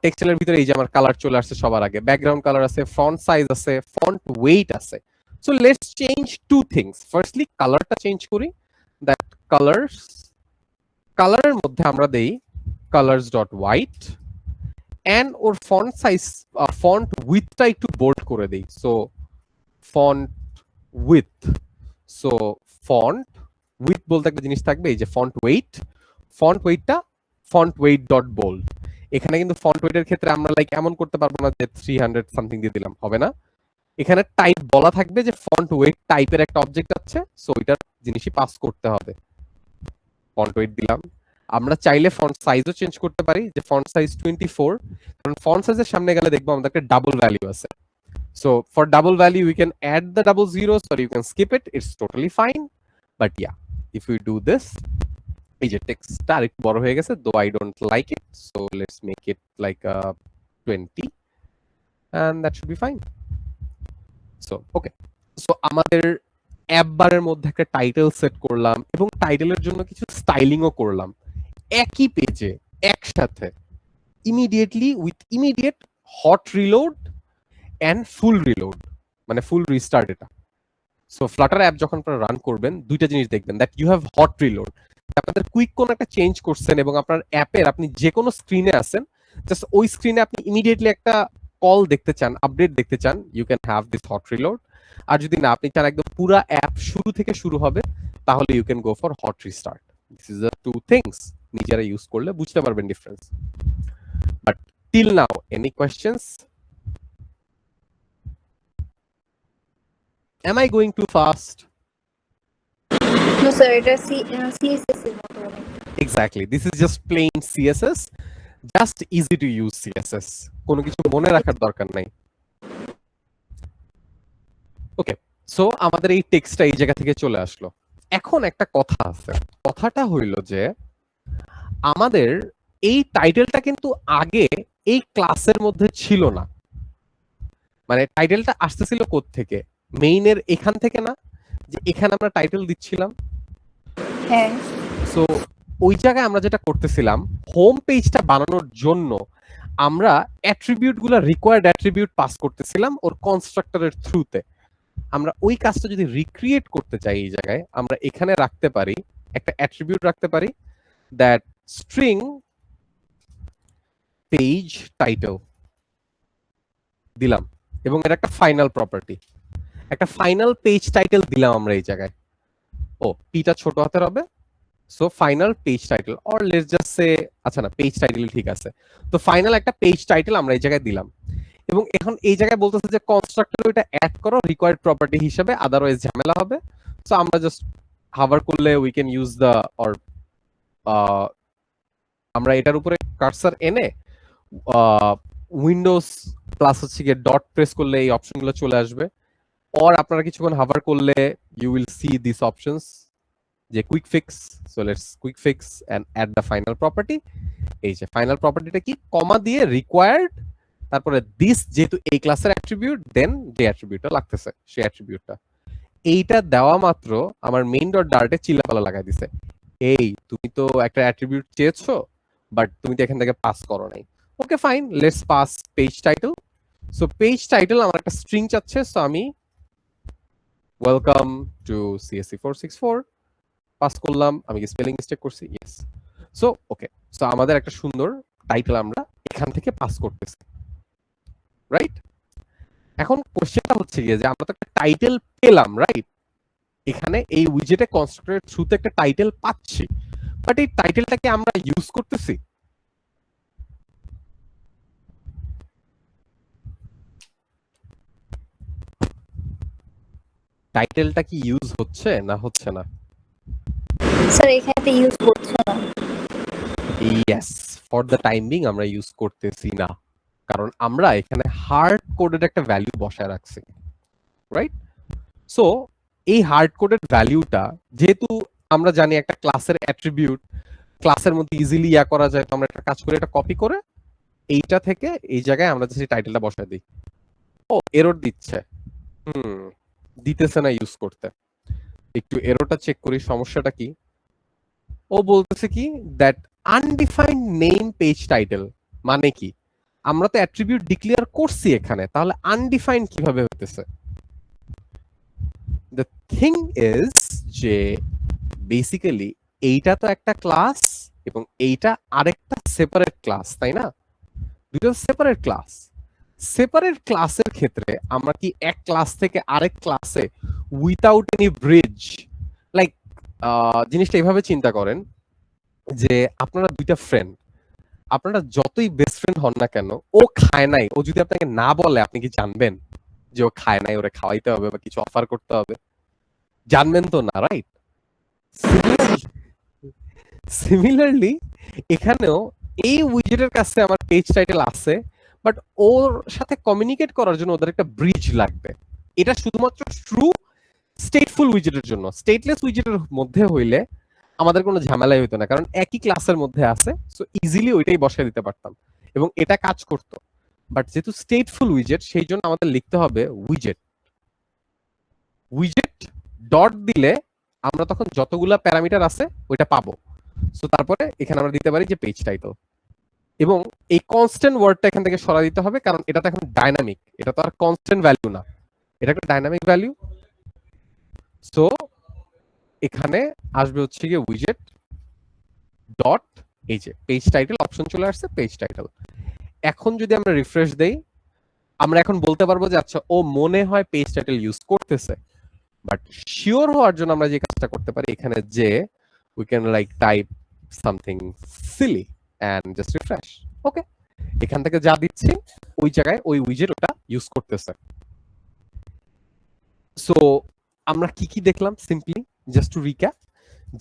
টেক্সটাইলের ভিতরে এই যে আমার কালার চলে আসছে সবার আগে, ব্যাকগ্রাউন্ড কালার আছে, ফন্ট সাইজ আছে, ফন্ট ওয়েট আছে। So let's change two things. Firstly কালারটা চেঞ্জ করি, দ্যাট কালারের মধ্যে আমরা দেই কালার্স ডট হোয়াইট, এন্ড ওর ফন্ট সাইজ ফন্ট উইথটা একটু বোল্ড করে দেই। So font width, so font width বলতে একটা জিনিস থাকবে, এই যে ফন্ট ওয়েটটা ফন্ট ওয়েট ডট বোল্ড। এখানে কিন্তু ফন্ট ওয়েটের ক্ষেত্রে আমরা লাইক এমন করতে পারবো না যে 300 সামথিং দিয়ে দিলাম, হবে না। এখানে টাইপ বলা থাকবে যে ফন্ট ওয়েট টাইপের একটা অবজেক্ট আছে, সো এটার জিনিসই পাস করতে হবে। ফন্ট ওয়েট দিলাম। আমরা চাইলে ফন্ট সাইজও চেঞ্জ করতে পারি, যে ফন্ট সাইজ 24, কারণ ফন্ট সাইজের সামনে গেলে দেখবো আমাদের একটা ডাবল ভ্যালু আছে। So for double value, we can add the double zeros or you can skip it. It's totally fine. But yeah, if we do this, এই যে টেক্সটটা আরেকটু বড় হয়ে গেছে, though I don't like it. So let's make it like 20 and that should be fine. So okay. So আমাদের app বারের মধ্যে একটা টাইটেল সেট করলাম এবং টাইটেলের জন্য কিছু স্টাইলিংও করলাম একই পেজে একসাথে, immediately with immediate hot reload and full reload, মানে ফুল রিস্টার্ট এটা। সো ফ্লাটার অ্যাপ যখন আপনারা রান করবেন, দুইটা জিনিস দেখবেন, that you have hot reload. আপনাদের কুইক কোন একটা চেঞ্জ করছেন এবং আপনার অ্যাপের আপনি যে কোনো স্ক্রিনে আছেন, জাস্ট ওই স্ক্রিনে আপনি ইমিডিয়েটলি একটা কল দেখতে চান, আপডেট দেখতে চান, you can have this hot reload. আর যদি না আপনি চান একদম পুরো অ্যাপ শুরু থেকে শুরু হবে, তাহলে you can go for hot restart. This is the two things, নিজেরা ইউজ করলে বুঝতে পারবেন difference. But till now any questions? Am I going too fast? No, sir, এটা CSS এর মতো অনেক। Exactly. This is just plain CSS. Just easy to use CSS. কোনো কিছু মনে রাখার দরকার নাই। ওকে, সো আমাদের এই টেক্সটটা এই জায়গা থেকে চলে আসলো। এখন একটা কথা আছে, কথাটা হইল যে আমাদের এই টাইটেলটা কিন্তু আগে এই ক্লাসের মধ্যে ছিল না। মানে টাইটেলটা আসতেছিল কোথা থেকে? মেইনের এখান থেকে না, যে এখানে আমরা টাইটেল দিচ্ছিলাম। হ্যাঁ, সো ওই জায়গায় আমরা যেটা করতেছিলাম, হোম পেজটা বানানোর জন্য আমরা অ্যাট্রিবিউট গুলা, রিকোয়ার্ড অ্যাট্রিবিউট পাস করতেছিলাম ওর কনস্ট্রাক্টরের থ্রুতে। আমরা ওই কাজটা যদি রিক্রিয়েট করতে চাই, এই জায়গায় আমরা এখানে রাখতে পারি একটা অ্যাট্রিবিউট রাখতে পারি, দ্যাট স্ট্রিং পেজ টাইটেল দিলাম, এবং এটা একটা ফাইনাল প্রপার্টি, একটা ফাইনাল পেজ টাইটেল দিলাম আমরা এই জায়গায়। ও পিটা ছোট হাতের হবে, so final page title, or let's just say, আচ্ছা না পেজ টাইটেল ঠিক আছে। তো ফাইনাল একটা পেজ টাইটেল আমরা এই জায়গায় দিলাম, এবং এখন এই জায়গায় বলতেছে যে কনস্ট্রাক্টর এটা অ্যাড করো রিকোয়ার্ড প্রপার্টি হিসেবে, আদারওয়াইজ ঝামেলা হবে। সো আমরা জাস্ট হাভার করলে we can use the, or আমরা এটার উপরে কার্সার এনে উইন্ডোজ প্লাস হচ্ছে গিয়ে ডট প্রেস করলে এই অপশনগুলো চলে আসবে, অর আপনারা কিছুক্ষণ হাভার করলে you will see this options যে quick fix, so let's quick fix and add the final property. এই যে ফাইনাল প্রপার্টিটা কি, কমা দিয়ে রিকোয়ার্ড, তারপরে দিস যেহেতু এই ক্লাসের অ্যাট্রিবিউট, দেন যে অ্যাট্রিবিউটটা লাগতেছে সেই অ্যাট্রিবিউটটা। এইটা দেওয়া মাত্র আমার মেইন ডট ডার্টে চিল্লাপালা লাগাই দিছে, এই তুমি তো একটা অ্যাট্রিবিউট চেয়েছো বাট তুমি তো এখান থেকে পাস করো নাই। Okay fine, let's pass page title. So page title আমার একটা স্ট্রিং চাচ্ছে, সো আমি ওয়েলকাম টু সিএসসি 464 পাস করলাম। আমি কি স্পেলিং মিস্টেক করছি? ইয়েস। সো ওকে, সো আমাদের একটা সুন্দর টাইটেল আমরা এখান থেকে পাস করতেছি, রাইট? এখন কোশ্চেনটা হচ্ছে গিয়ে যে আমরা তো একটা টাইটেল পেলাম, রাইট? এখানে এই উইজেটে কনস্ট্রাক্টরের থ্রুতে একটা টাইটেল পাচ্ছি, বাট এই টাইটেলটাকে আমরা ইউজ করতেছি? টাইটেলটা কি ইউজ হচ্ছে না হচ্ছে না? স্যার এখানে ইউজ করছে না। Yes, for the time being আমরা ইউজ করতেছি না, কারণ আমরা এখানে হার্ড কোডেড একটা ভ্যালু বসায় রাখছি, রাইট? সো এই হার্ড কোডেড ভ্যালুটা যেহেতু আমরা জানি একটা ক্লাসের অ্যাট্রিবিউট ক্লাসের মধ্যে ইজিলি ইয়া করা যায়, তো আমরা একটা কাজ করে এটা কপি করে এইটা থেকে এই জায়গায় আমরা যে টাইটেলটা বসায় দিই। ও এরর দিচ্ছে, দিতেছে না ইউজ করতে। একটু এররটা চেক করি, সমস্যাটা কি। ও বলতেছে কি, that undefined name page title, মানে কি আমরা তো অ্যাট্রিবিউট ডিক্লেয়ার করছি এখানে, তাহলে আনডিফাইন্ড কিভাবে হতেছে? দ্য থিং ইজ যে বেসিক্যালি এইটা তো একটা ক্লাস এবং এইটা আরেকটা সেপারেট ক্লাস, তাই না? দুটো সেপারেট ক্লাস। সেপারেট ক্লাসের ক্ষেত্রে আমরা কি এক ক্লাস থেকে আরেক ক্লাসে উইথাউট এনি ব্রিজ, লাইক জিনিসটা এভাবে চিন্তা করেন যে আপনারা দুইটা ফ্রেন্ড, আপনারা যতই বেস্ট ফ্রেন্ড হন না কেন, ও খায় নাই, ও যদি আপনাকে না বলে আপনি কি জানবেন যে ও খায় নাই, ওরে খাওয়াইতে হবে বা কিছু অফার করতে হবে? জানবেন তো না, রাইট? সিমিলারলি এখানেও এই উইজেটের কাছে আমার পেজ টাইটেল আছে, বাট ওর সাথে কমিউনিকেট করার জন্য ওদের একটা ব্রিজ লাগবে। এটা শুধুমাত্র ট্রু স্টেটফুল উইজেটের জন্য। স্টেটলেস উইজেটের মধ্যে হইলে আমাদের কোনো ঝামেলাই হইতো না, কারণ একই ক্লাসের মধ্যে আছে, সো ইজিলি ওইটাই বসায় দিতে পারতাম এবং এটা কাজ করতো। বাট যেহেতু স্টেটফুল উইজেট, সেই জন্য আমাদের লিখতে হবে উইজেট। উইজেট ডট দিলে আমরা তখন যতগুলা প্যারামিটার আছে ওইটা পাবো। সো তারপরে এখানে আমরা দিতে পারি যে পেজ টাইটেল, এবং এই কনস্ট্যান্ট ওয়ার্ডটা এখান থেকে সরা দিতে হবে, কারণ এটা তো এখন ডাইনামিক, এটা তো আর কনস্ট্যান্ট ভ্যালু না, এটা একটা ডাইনামিক ভ্যালু। সো এখানে আসবে হচ্ছে গিয়ে উইজেট ডট, এই যে পেজ টাইটেল অপশন চলে আসছে, পেজ টাইটেল। এখন যদি আমরা রিফ্রেশ দেই, আমরা এখন বলতে পারবো যে আচ্ছা ও মনে হয় পেজ টাইটেল ইউজ করতেছে। বাট শিওর হওয়ার জন্য আমরা যে কাজটা করতে পারি এখানে, যে we can like type something silly and just refresh. Okay, এখান থেকে যা দিচ্ছি ওই জায়গায় ওই উইজেট ওটা ইউজ করতেছে। সো আমরা কি কি দেখলাম? সিম্পলি জাস্ট টু রিক্যাপ,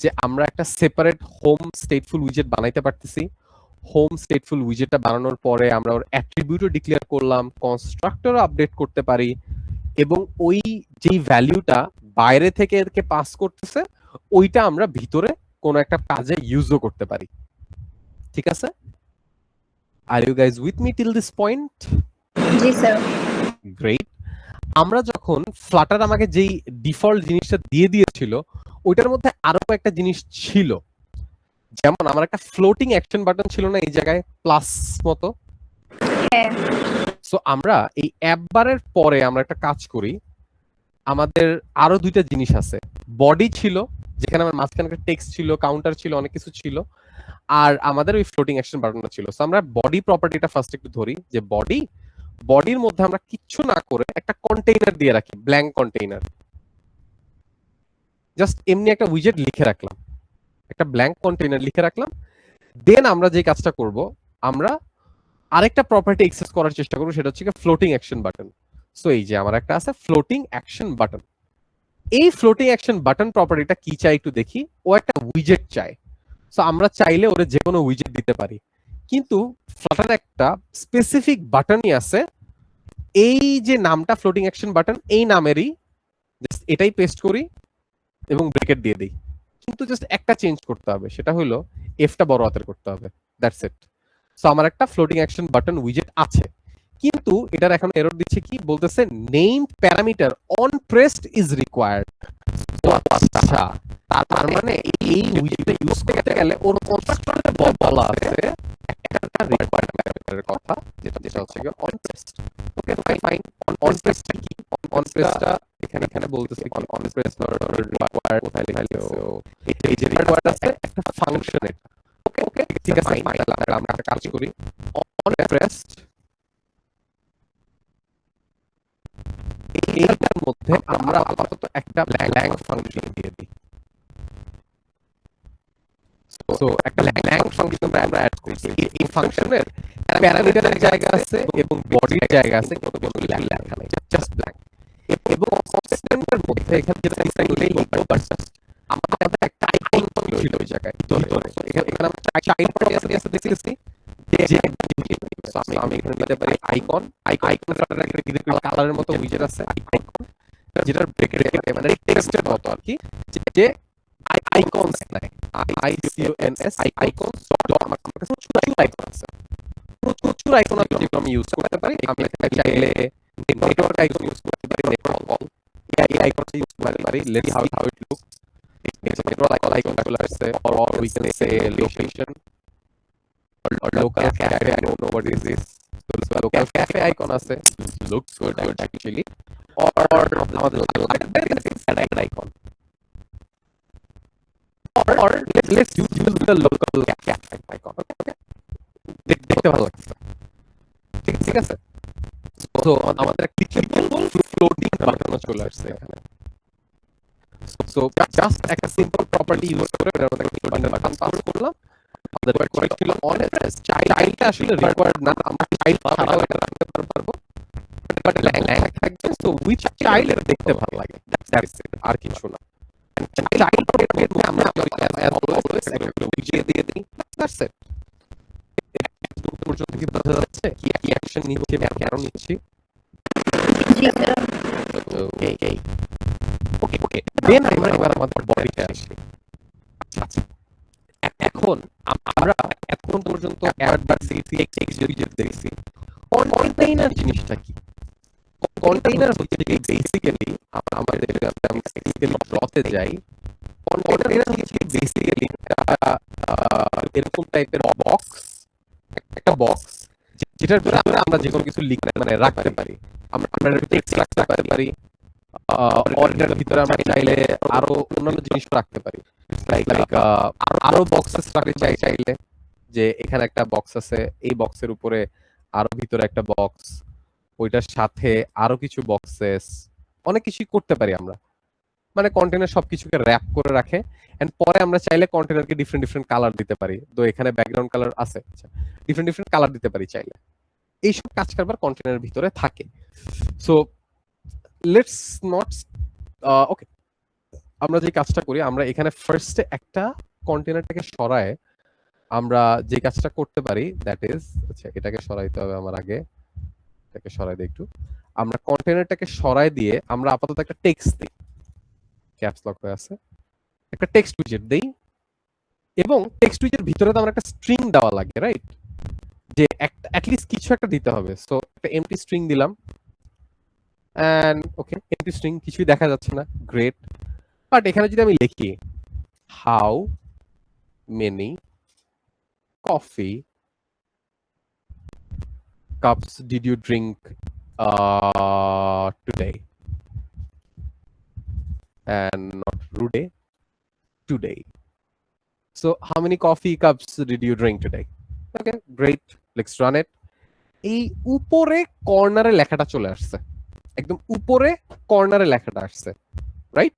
যে আমরা একটা সেপারেট হোম স্টেটফুল উইজেট বানাইতে পারতেছি। হোম স্টেটফুল উইজেটটা বানানোর পরে আমরা ওর অ্যাট্রিবিউটও ডিক্লেয়ার করলাম, কনস্ট্রাক্টরও আপডেট করতে পারি, এবং ওই যেই ভ্যালুটা বাইরে থেকে এরকে পাস করতেছে ওইটা আমরা ভিতরে কোনো একটা কাজে ইউজও করতে পারি। ঠিক আছে? Are you guys with me till this point? জি স্যার। গ্রেট। আমরা যখন ফ্লাটার আমাকে যেই ডিফল্ট জিনিসটা দিয়ে দিয়েছিল, ওইটার মধ্যে আরো একটা জিনিস ছিল, যেমন আমার একটা ফ্লোটিং অ্যাকশন বাটন ছিল না এই জায়গায় প্লাস মতো? হ্যাঁ। সো আমরা এই অ্যাপ বারের পরে আমরা একটা কাজ করি, আমাদের আরো দুইটা জিনিস আছে। বডি ছিল, যেখানে আমার মাঝখানে একটা টেক্সট ছিল, কাউন্টার ছিল, অনেক কিছু ছিল, আর আমাদের ওই ফ্লোটিং অ্যাকশন বাটনটা ছিল। সো আমরা বডি প্রপার্টিটা ফার্স্ট একটু ধরি, যে বডির মধ্যে আমরা কিচ্ছু না করে একটা কন্টেইনার দিয়ে রাখি, ব্ল্যাঙ্ক কন্টেইনার। জাস্ট এমনি একটা উইজেট লিখে রাখলাম, একটা ব্ল্যাঙ্ক কন্টেইনার লিখে রাখলাম। দেন আমরা যে কাজটা করব, আমরা আরেকটা প্রপার্টি অ্যাক্সেস করার চেষ্টা করব, সেটা হচ্ছে ফ্লোটিং অ্যাকশন বাটন। সো এই যে আমার একটা আছে ফ্লোটিং অ্যাকশন বাটন। এই ফ্লোটিং অ্যাকশন বাটন প্রপার্টিটা কি চাই একটু দেখি। ও একটা উইজেট চায়। সো আমরা চাইলে ওরে যে কোনো উইজেট দিতে পারি, কিন্তু ফ্লাটার একটা স্পেসিফিক বাটনই আছে, এই যে নামটা ফ্লোটিং অ্যাকশন বাটন, এই নামেরই এটাই পেস্ট করি এবং ব্রেকেট দিয়ে দিই। কিন্তু জাস্ট একটা চেঞ্জ করতে হবে, সেটা হলো এফটা বড় হাতের করতে হবে, দ্যাটস ইট। সো আমার একটা ফ্লোটিং অ্যাকশন বাটন উইজেট আছে, কিন্তু এটার এখন এরর দিচ্ছে কি, বলতেছে name parameter on pressed is required. আচ্ছা, তার মানে এই উইজেটটা ইউজ করতে গেলে ওর কনস্ট্রাকশনে বলা আছে একটা রিকোয়ার্ড প্যারামিটারের কথা, যেটা হচ্ছে কি on pressed. Okay fine, on pressed কি, অন প্রেসডটা এখানে বলতেছে কি অন প্রেসড রিকোয়ার্ড কোথায় লেখা আছে, এই যে রিকোয়ার্ড আছে একটা ফাংশন এটা। ওকে ওকে ঠিক আছে, তাহলে আমরা একটা কাজ করি, অন প্রেসড এইটার মধ্যে আমরা আপাতত একটা ব্ল্যাঙ্ক ফাংশন দিয়ে দিই। সো একটা ব্ল্যাঙ্ক ফাংশন আমরা অ্যাড করছি, এই ফাংশনের প্যারামিটারের জায়গা আছে এবং বডির জায়গা আছে, কিন্তু কোনো লেখা নাই, জাস্ট ব্ল্যাঙ্ক। এবং কনস্ট্যান্টের মধ্যে এখানে যেটা ডিফাইনটাই লিখবো, বাট আমাদের একটা আইকন ছিল ওই জায়গায় ভিতরে। এখানে আমরা চাইল্ড প্রসেস দেখতেছি যে আমি এখানে দিতে পারি আইকন, আইকনের একটা গ্রিন কালারের মতো উইজেট আছে আইকন, যেটার ব্র্যাকেটে মানে টেক্সটের মতো আর কি, যে আইকনস নাই, আইকনস আইকনস ডট, আমার কাছে প্রচুর আইকন আছে, প্রচুর আইকন আছে যেগুলো আমি ইউজ করতে পারি। আমি এখানে চাইলে নেটওয়ার্ক আইকন ইউজ করতে পারি, নেটওয়ার্ক কল এই আইকনটা ইউজ করতে পারি। Let's how it look, network icon চলে আসছে, or we can say location or local cafe, I don't know what is this, so local cafe icon আছে, looks good actually, or আমাদের library is an icon, or let's use the local cafe icon, okay, দেখতে ভালো লাগছে, ঠিক আছে। তো আমাদের একটা ক্লিকেবল ফ্লোটিং বাটন চলে আসছে এখানে। সো জাস্ট একটা সিম্পল প্রপার্টি ইউজ করে এর মধ্যে একটা বাটন পাস করলাম, আমাদের রিকোয়ার্ড ছিল অন প্রেস, চাইল্ডটা আসলে রিকোয়ার্ড না, আমরা চাইল্ড ছাড়াও এটা রাখতে পারবো, বাট ল্যাঙ্ক থাকবে। সো উইচ চাইল্ড এটা দেখতে ভালো লাগে, দ্যাটস ইট, আর কিছু না। চাইল্ড এর মধ্যে আমরা অ্যাজ অলওয়েজ একটা উইজেট দিয়ে দিই, দ্যাটস ইট। এতটুকু পর্যন্ত কি বোঝা যাচ্ছে কি অ্যাকশন নিচ্ছি আর কেন নিচ্ছি? জি স্যার। ওকে দেন আমরা এবার আমাদের বডিতে আসি। আচ্ছা, এখন আমরা এখন পর্যন্ত অ্যাডভার্ট দেখছি, কন্টেইনার জিনিসটা কি? কন্টেইনার হচ্ছে কি বেসিক্যালি আমাদের আমি বেসিক্যালি ড্রতে যাই, কন্টেইনার হচ্ছে বেসিক্যালি এরকম টাইপের বক্স, একটা বক্স যেটার ভিতরে আমরা যে কোনো কিছু লিখতে মানে রাখতে পারি, আমরা টেক্সট রাখতে পারি, অর্ডারের ভিতরে আমরা চাইলে আরো অন্যান্য জিনিস রাখতে পারি, লাইক আরো বক্সেস রাখতে চাইলে যে এখানে একটা বক্স আছে, এই বক্সের উপরে আরো ভিতরে একটা বক্স, ওইটার সাথে আরো কিছু বক্সেস, অনেক কিছু করতে পারি আমরা। মানে কন্টেনার সবকিছুকে র‍্যাপ করে রাখে, এন্ড পরে আমরা চাইলে কন্টেনারকে ডিফারেন্ট কালার দিতে পারি। তো এখানে ব্যাকগ্রাউন্ড কালার আছে, আচ্ছা ডিফারেন্ট কালার দিতে পারি চাইলে। এইসব কাজ কারবার কন্টেনারের ভিতরে থাকে। সো লেটস নট ওকে, আমরা যে কাজটা করি, আমরা এখানে ফার্স্টে একটা কন্টেনারটাকে সরায় আমরা যে কাজটা করতে পারি, দ্যাট ইজ, আচ্ছা এটাকে সরাইতে হবে আমার আগে, এটাকে সরাই দিই একটু। আমরা কন্টেনারটাকে সরাই দিয়ে আমরা আপাতত একটা টেক্সট দিই, ক্যাপস লক হয়ে আছে, একটা টেক্সট উইজেট দেই, এবং টেক্সট উইজেটের ভিতরে তো আমরা একটা স্ট্রিং দেওয়া লাগে, রাইট? যে একটা অ্যাটলিস্ট কিছু একটা দিতে হবে। সো একটা এমটি স্ট্রিং দিলাম, এন্ড ওকে এমটি স্ট্রিং, কিছুই দেখা যাচ্ছে না, গ্রেট। বাট এখানে যদি আমি লিখি how many coffee cups did you drink today, and not rude, today. So how many coffee cups did you drink today? Okay, great, let's run it. এই উপরে কর্নারে লেখাটা চলে আসছে, একদম উপরে কর্নারে লেখাটা আসছে, রাইট?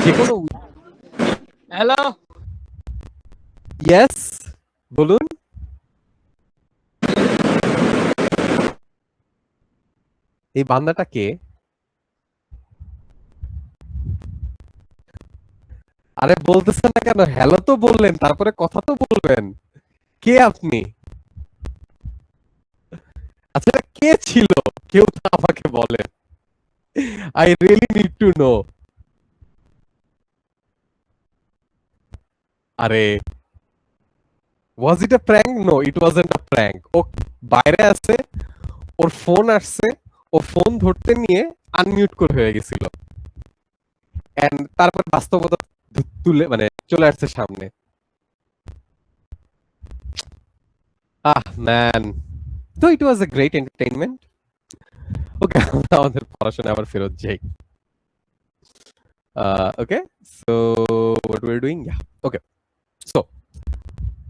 যে কোনো হ্যালো, ইয়েস বলুন। এই বান্দাটা কে? আরে বলতেছেন না কেন? হ্যালো তো বললেন, তারপরে কথা তো বলবেন। কে আপনি? আচ্ছা এটা কে ছিল? কেউ তো আমাকে বলেন, I really need to know. আরে was it a prank? No, it wasn't a prank. ও বাইরে আছে, ওর ফোন আসছে, ও ফোন ধরতে নিয়ে আনমিউট করে হয়ে গেছিল, এন্ড তারপর বাস্তবতা তুলে মানে চলে আসছে সামনে। ম্যান, তো ইট ওয়াজ এ গ্রেট এন্টারটেইনমেন্ট। ওকে, আমরা আমাদের পড়াশোনা আবার ফেরত যাই। Okay, so what we are doing, okay, so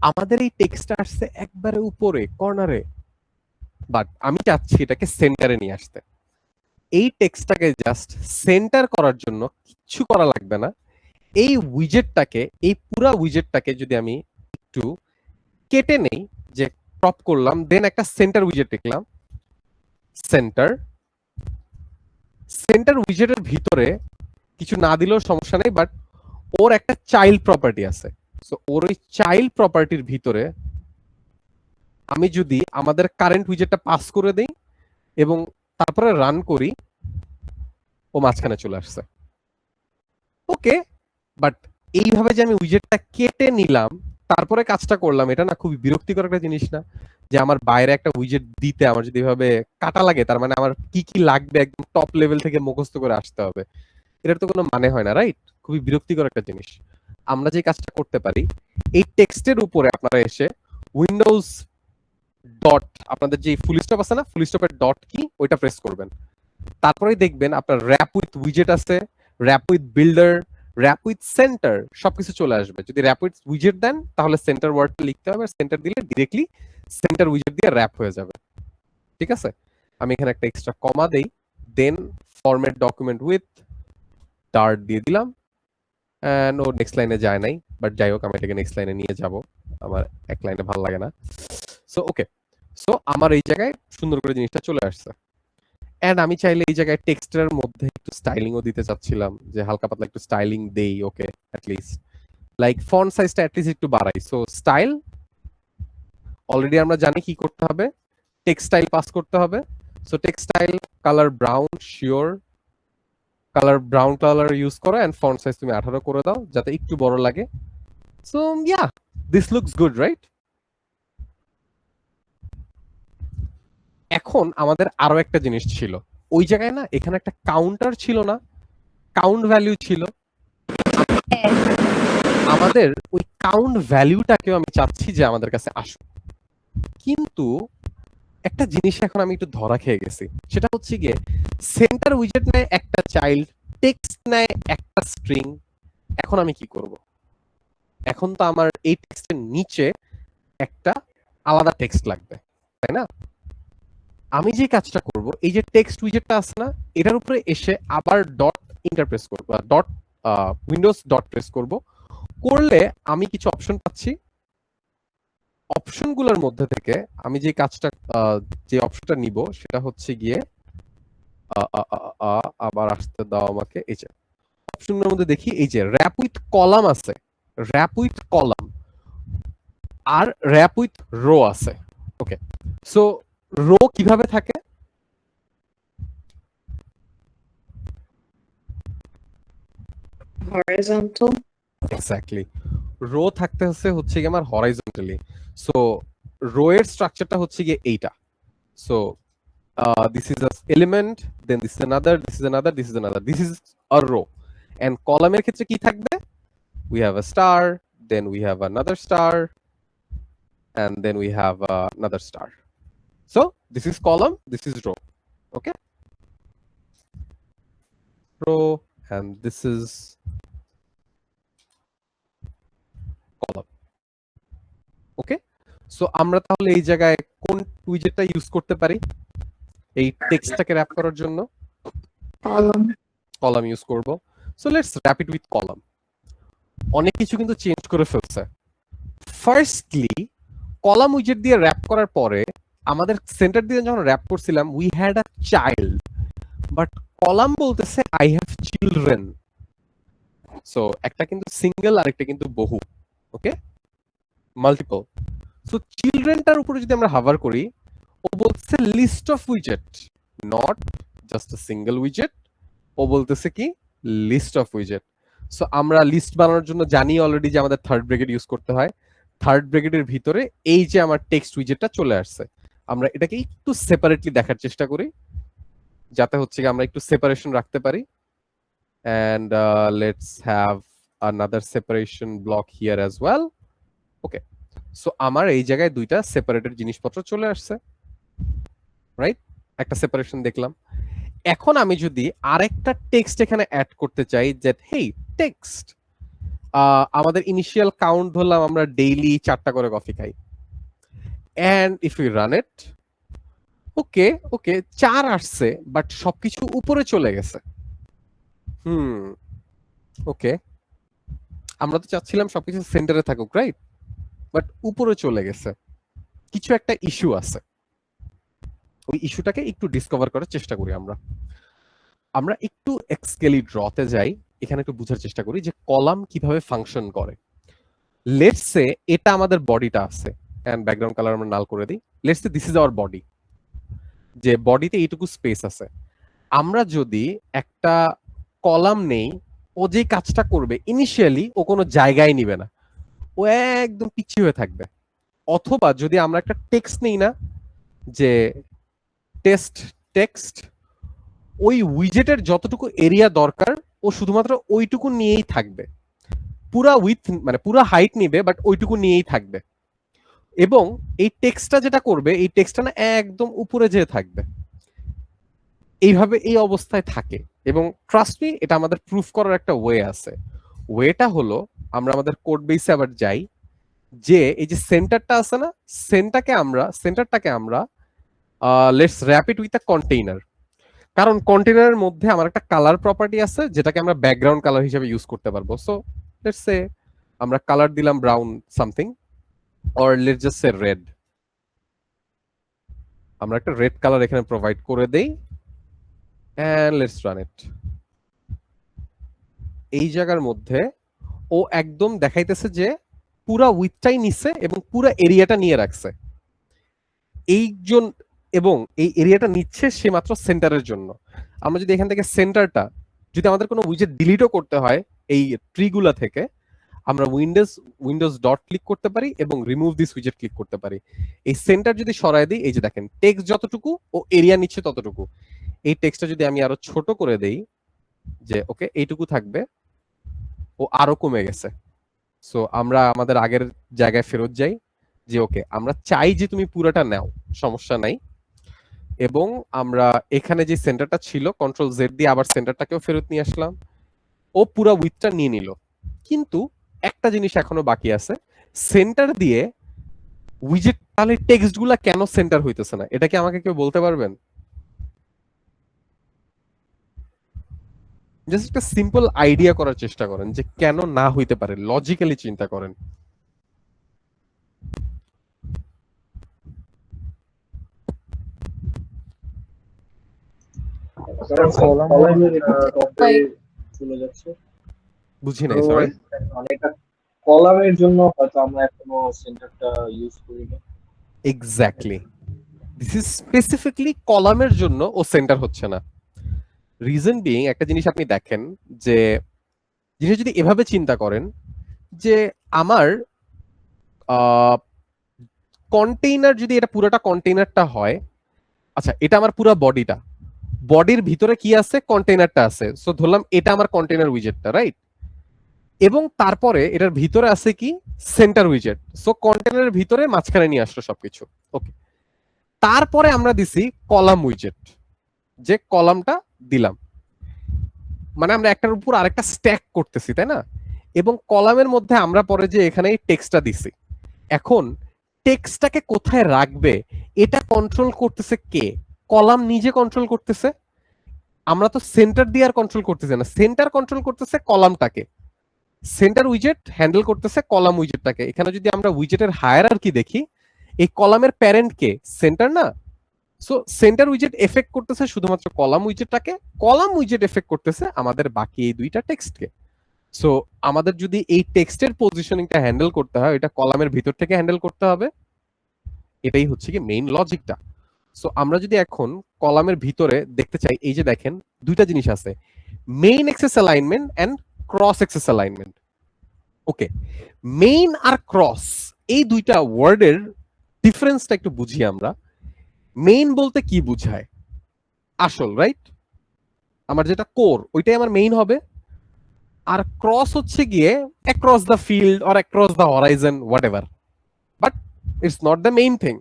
আমাদের এই টেক্সটটা আসছে একবারে উপরে কর্নারে, বাট আমি চাচ্ছি এটাকে সেন্টারে নিয়ে আসতে। এই টেক্সটটাকে জাস্ট সেন্টার করার জন্য কিচ্ছু করা লাগবে না। এই উইজেটটাকে, এই পুরা উইজেটটাকে যদি আমি একটু কেটে নেই, যে ক্রপ করলাম, দেন একটা সেন্টার উইজেট লিখলাম, সেন্টার। সেন্টার উইজেটের ভিতরে কিছু না দিলেও সমস্যা নেই, বাট ওর একটা চাইল্ড প্রপার্টি আছে। সো ওর ওই চাইল্ড প্রপার্টির ভিতরে আমি যদি আমাদের কারেন্ট উইজেটটা পাস করে দেই এবং তারপরে রান করি, ও মাঝখানে চলে আসছে। ওকে, বাট এইভাবে যে আমি উইজেটটা কেটে নিলাম তারপরে কাজটা করলাম, এটা না খুবই বিরক্তিকর একটা জিনিস না? যে আমার বাইরে একটা উইজেট দিতে আমার যদি এভাবে কাটা লাগে, তার মানে আমার কি কি লাগবে একদম টপ লেভেল থেকে মুখস্থ করে আসতে হবে, এটার তো কোনো মানে হয় না, রাইট? খুবই বিরক্তিকর একটা জিনিস। আমরা যে কাজটা করতে পারি, এই টেক্সটের উপরে আপনারা এসে উইন্ডোজ ডট, আপনাদের যে ফুল স্টপ আছে না, ফুল স্টপের ডট কি ওইটা প্রেস করবেন, তারপরেই দেখবেন আপনার র্যাপ উইথ উইজেট আছে, wrap with builder, wrap with center, সবকিছু চলে আসবে। যদি র্যাপ উইথ উইজেট দেন তাহলে সেন্টার ওয়ার্ডটা লিখতে হবে, সেন্টার দিলে ডিরেক্টলি সেন্টার উইজেট দিয়ে র্যাপ হয়ে যাবে। ঠিক আছে, আমি এখানে একটা এক্সট্রা কমা দেই, দেন ফরম্যাট ডকুমেন্ট উইথ ডার্ট দিয়ে দিলাম, এন্ড ও নেক্সট লাইনে যায় নাই, বাট যাই হোক আমি এটাকে নেক্সট লাইনে নিয়ে যাব, আমার এক লাইনে ভালো লাগে না। সো ওকে, সো আমার এই জায়গায় সুন্দর করে জিনিসটা চলে আসছে। এন্ড আমি চাইলে এই জায়গায় টেক্সটের মধ্যে একটু স্টাইলিংও দিতে চাচ্ছিলাম, যে হালকা পাতলা একটু স্টাইলিং দেই, ওকে, অ্যাট লিস্ট লাইক ফন্ট সাইজটা অ্যাট লিস্ট একটু বাড়াই। সো স্টাইল অলরেডি আমরা জানি কি করতে হবে, টেক্সট স্টাইল পাস করতে হবে। So text style colour brown, sure colour brown colour use করো, এন্ড ফন্ট সাইজ তুমি 18 করে দাও যাতে একটু বড় লাগে। So yeah, this looks good, right? এখন আমাদের আরো একটা জিনিস ছিল ওই জায়গায় না, এখানে একটা কাউন্টার ছিল না, কাউন্ট ভ্যালু ছিল। আমাদের ওই কাউন্ট ভ্যালুটাকেও আমি চাচ্ছি যে আমাদের কাছে আসুক, কিন্তু একটা জিনিস এখন আমি একটু ধরা খেয়ে গেছি, সেটা হচ্ছে গিয়ে সেন্টার উইজেট নেয় একটা চাইল্ড, টেক্সট নেয় একটা স্ট্রিং। এখন আমি কি করব? এখন তো আমার এই টেক্সটের নিচে একটা আলাদা টেক্সট লাগবে, তাই না? আমি যে কাজটা করব, এই যে টেক্সট উইজেটটা আছে না, এটার উপরে এসে আবার ডট ইন্টারপ্রেস করব, ডট উইন্ডোজ ডট প্রেস করব, করলে আমি কিছু অপশন পাচ্ছি। অপশনগুলোর মধ্যে থেকে আমি যে কাজটা যে অপশনটা নিব সেটা হচ্ছে গিয়ে আবার আসতে দাও আমাকে। এই যে অপশনগুলোর মধ্যে দেখি এই যে র্যাপ উইথ কলাম আছে, র্যাপ উইথ কলাম, আর র্যাপ উইথ রো আছে। ওকে, সো রো কিভাবে থাকে? Horizontal. এক্স্যাক্টলি, রো থাকতে হচ্ছে গিয়ে আমার হরাইজন্টালি। সো রো এর স্ট্রাকচারটা হচ্ছে গিয়ে এইটা। So this is a element, then this is another, this is another, this is another, this is a row. And কলামের ক্ষেত্রে কি থাকবে? We have a star, then we have another star, and then we have another star. So this is column, this is row. Okay, row, and this is column. Okay, so আমরা তাহলে এই জায়গায় কোন উইজেটটা use করতে পারি এই টেক্সটটাকে rap করার জন্য? Column. কলাম ইউজ করব। So let's wrap it with column. অনেক কিছু কিন্তু চেঞ্জ করে ফেলছে। ফার্স্টলি কলাম উইজেট দিয়ে র‍্যাপ করার পরে আমাদের সেন্টার দিয়ে যখন র‍্যাপ করছিলাম we had a child, but column বলতেছে আই হ্যাভ চিলড্রেন। সো একটা কিন্তু সিঙ্গেল আর একটা কিন্তু বহু, ওকে, মাল্টিপল। সো চিলড্রেনটার উপরে যদি আমরা হাভার করি, ও বলছে list of উইজেট, not just a single উইজেট। ও বলতেছে কি লিস্ট অফ উইজেট। সো আমরা লিস্ট বানানোর জন্য জানি অলরেডি যে আমাদের থার্ড ব্র্যাকেট ইউজ করতে হয়। থার্ড ব্র্যাকেটের ভিতরে এই যে আমার টেক্সট উইজেটটা চলে আসছে, আমরা এটাকে একটু সেপারেটলি দেখার চেষ্টা করি যাতে হচ্ছে আমরা একটু সেপারেশন রাখতে পারি। and let's have another separation block here as well. Okay, so আমার এই জায়গায় দুইটা সেপারেটেড জিনিসপত্র চলে আসছে, রাইট? একটা সেপারেশন দেখলাম। এখন আমি যদি আরেকটা টেক্সট এখানে অ্যাড করতে চাই, যে হেই টেক্সট, আমাদের ইনিশিয়াল কাউন্ট ধরলাম আমরা ডেইলি 4টা করে কফি খাই, and if we run it, ওকে 4 আসছে, বাট সবকিছু উপরে চলে গেছে। ওকে, আমরা তো চাচ্ছিলাম সবকিছু সেন্টারে থাকুক, রাইট? বাট উপরে চলে গেছে, কিছু একটা ইস্যু আছে। ওই ইস্যুটাকে একটু ডিসকভার করার চেষ্টা করি। আমরা একটু এক্সকেলি ড্রতে যাই, এখানে একটু বোঝার চেষ্টা করি যে কলাম কিভাবে ফাংশন করে। লেটস সে এটা আমাদের বডিটা আছে, এন্ড ব্যাকগ্রাউন্ড কালার আমরা নাল করে দিই। Let's say this is our body, যে বডিতে এইটুকু স্পেস আছে। আমরা যদি একটা কলাম নেই, ও যে কাজটা করবে ইনিশিয়ালি ও কোনো জায়গায় নিবে না, ও একদম পিছিয়ে হয়ে থাকবে। অথবা যদি আমরা একটা টেক্সট নেই না, যে টেক্সট, ওই উইজেটের যতটুকু এরিয়া দরকার ও শুধুমাত্র ওইটুকু নিয়েই থাকবে, পুরা উইথ মানে পুরা হাইট নিবে, বাট ওইটুকু নিয়েই থাকবে। এবং এই টেক্সটটা যেটা করবে, এই টেক্সটটা না একদম উপরে যেয়ে থাকবে, এইভাবে এই অবস্থায় থাকে। এবং ট্রাস্ট মি, এটা আমাদের প্রুফ করার একটা ওয়ে আছে। ওয়েটা হলো, আমরা আমাদের কোড বেসে আবার যাই, যে এই যে সেন্টারটা আছে না, সেন্টারটাকে আমরা let's wrap it with a container. কারণ কন্টেইনারের মধ্যে আমার একটা কালার প্রপার্টি আছে, যেটাকে আমরা ব্যাকগ্রাউন্ড কালার হিসেবে ইউজ করতে পারবো। সো লেটস সে আমরা কালার দিলাম brown something, or let's just say red. আমরা একটা রেড কালার এখানে প্রোভাইড করে দেই, and let's run it. এই জায়গার মধ্যে ও একদম দেখাইতেছে যে পুরা উইথটাই নিছে এবং পুরা এরিয়াটা নিয়ে রাখছে। এবং এই এরিয়াটা নিচ্ছে সে মাত্র সেন্টারের জন্য। আমরা যদি এখান থেকে সেন্টারটা, যদি আমাদের কোনো উইজেট ডিলিটও করতে হয় এই ট্রিগুলা থেকে, আমরা উইন্ডোজ ডট ক্লিক করতে পারি এবং রিমুভ দিস উইজেট ক্লিক করতে পারি। এই সেন্টার যদি সরায় দিই, এই যে দেখেন টেক্সট যতটুকু ও এরিয়া নিচ্ছে ততটুকু। এই টেক্সটটা যদি আমি আরো ছোট করে দেই, যে ওকে এইটুকু থাকবে, ও আরো কমে গেছে। সো আমরা আমাদের আগের জায়গায় ফেরত যাই, যে ওকে আমরা চাই যে তুমি পুরোটা নাও, সমস্যা নাই। এবং আমরা এখানে যে সেন্টারটা ছিল, কন্ট্রোল জেড দিয়ে আবার সেন্টারটাকেও ফেরত নিয়ে আসলাম, ও পুরো উইথটা নিয়ে নিল। কিন্তু একটা জিনিস এখনো বাকি আছে, সেন্টার দিয়ে উইজেট, তাহলে টেক্সটগুলা কেন সেন্টার হইতেছে না, এটা কি আমাকে কেউ বলতে পারবেন? জাস্ট একটা সিম্পল আইডিয়া করার চেষ্টা করেন যে কেন না হইতে পারে, লজিক্যালি চিন্তা করেন। বুঝি নাই, সরি। কলামের জন্য হয়তো আমরা এখনো সেন্টারটা ইউজ করি না। এক্স্যাক্টলি, দিস ইজ স্পেসিফিকলি কলামের জন্য ও সেন্টার হচ্ছে না। রিজন বিং, একটা জিনিস আপনি দেখেন, যে জিনিস যদি এভাবে চিন্তা করেন, যে আমার কন্টেইনার, যদি এটা পুরোটা কন্টেইনারটা হয়, আচ্ছা এটা আমার পুরো বডিটা, বডির ভিতরে কি আছে, কন্টেইনারটা আছে। সো ধরলাম এটা আমার কন্টেইনার উইজেটটা, রাইট? এবং তারপরে এটার ভিতরে আছে কি, সেন্টার উইজেট। সো কন্টেইনারের ভিতরে মাঝখানে নিয়ে আসলো সবকিছু, ওকে। তারপরে আমরা দিছি কলাম উইজেট, যে কলামটা দিলাম, মানে আমরা একটার উপর আরেকটা স্ট্যাক করতেছি, তাই না? এবং কলামের মধ্যে আমরা পরে যে এখানে টেক্সটটা দিছি, এখন টেক্সটটাকে কোথায় রাখবে এটা কন্ট্রোল করতেছে কে? কলাম নিজে কন্ট্রোল করতেছে। আমরা তো সেন্টার দিয়ে আর কন্ট্রোল করতেছি না, সেন্টার কন্ট্রোল করতেছে কলামটাকে, সেন্টার উইজেট হ্যান্ডেল করতেছে কলাম উইজেটটাকে। এখানে যদি আমরা উইজেটের হায়ারার্কি দেখি, এই কলামের প্যারেন্ট কে? সেন্টার না? সো সেন্টার উইজেট এফেক্ট করতেছে শুধুমাত্র কলাম উইজেটটাকে, কলাম উইজেট এফেক্ট করতেছে আমাদের বাকি এই দুইটা টেক্সটকে। সো আমাদের যদি এই টেক্সটের পজিশনিংটা হ্যান্ডেল করতে হয়, এটা কলামের ভিতর থেকে হ্যান্ডেল করতে হবে। এটাই হচ্ছে কি মেইন লজিকটা। সো আমরা যদি এখন কলামের ভিতরে দেখতে চাই, এই যে দেখেন দুইটা জিনিস আছে, main axis alignment and cross axis alignment. Okay, main আর ক্রস এই দুইটা ওয়ার্ডের ডিফারেন্সটা একটু বুঝি আমরা। মেইন বলতে কি বুঝায়? আসল, রাইট? আমার যেটা কোর ওইটাই আমার মেইন হবে। আর ক্রস হচ্ছে গিয়ে across the field or across the Horizon, what ever, but it's not the main thing.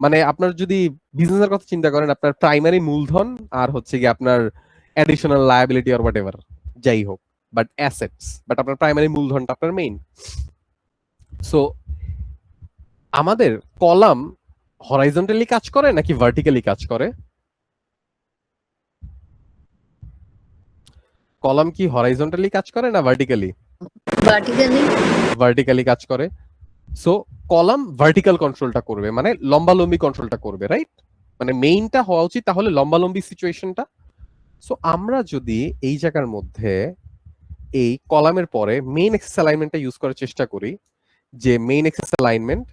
মানে আপনার যদি বিজনেসের কথা চিন্তা করেন, আপনার প্রাইমারি মূলধন আর হচ্ছে গিয়ে আপনার additional liability or what ever যাই হোক, বাট অ্যাসেটস, বাট আপনার প্রাইমারি মূলধনটা আপনার মেইন। সো আমাদের কলাম হরাইজন্টালি কাজ করে নাকি ভার্টিক্যালি কাজ করে? কলাম কি হরাইজন্টালি কাজ করে না ভার্টিক্যালি? ভার্টিক্যালি। ভার্টিক্যালি কাজ করে। সো কলাম ভার্টিক্যাল কন্ট্রোলটা করবে, মানে লম্বালম্বি কন্ট্রোলটা করবে, রাইট? মানে মেইনটা হওয়া উচিত তাহলে লম্বালম্বি সিচুয়েশনটা। সো আমরা যদি এই জায়গার মধ্যে এই কলামের পরে মেইন এক্সেস অ্যালাইনমেন্টটা ইউজ করার চেষ্টা করি, যে মেইন এক্সেস অ্যালাইনমেন্ট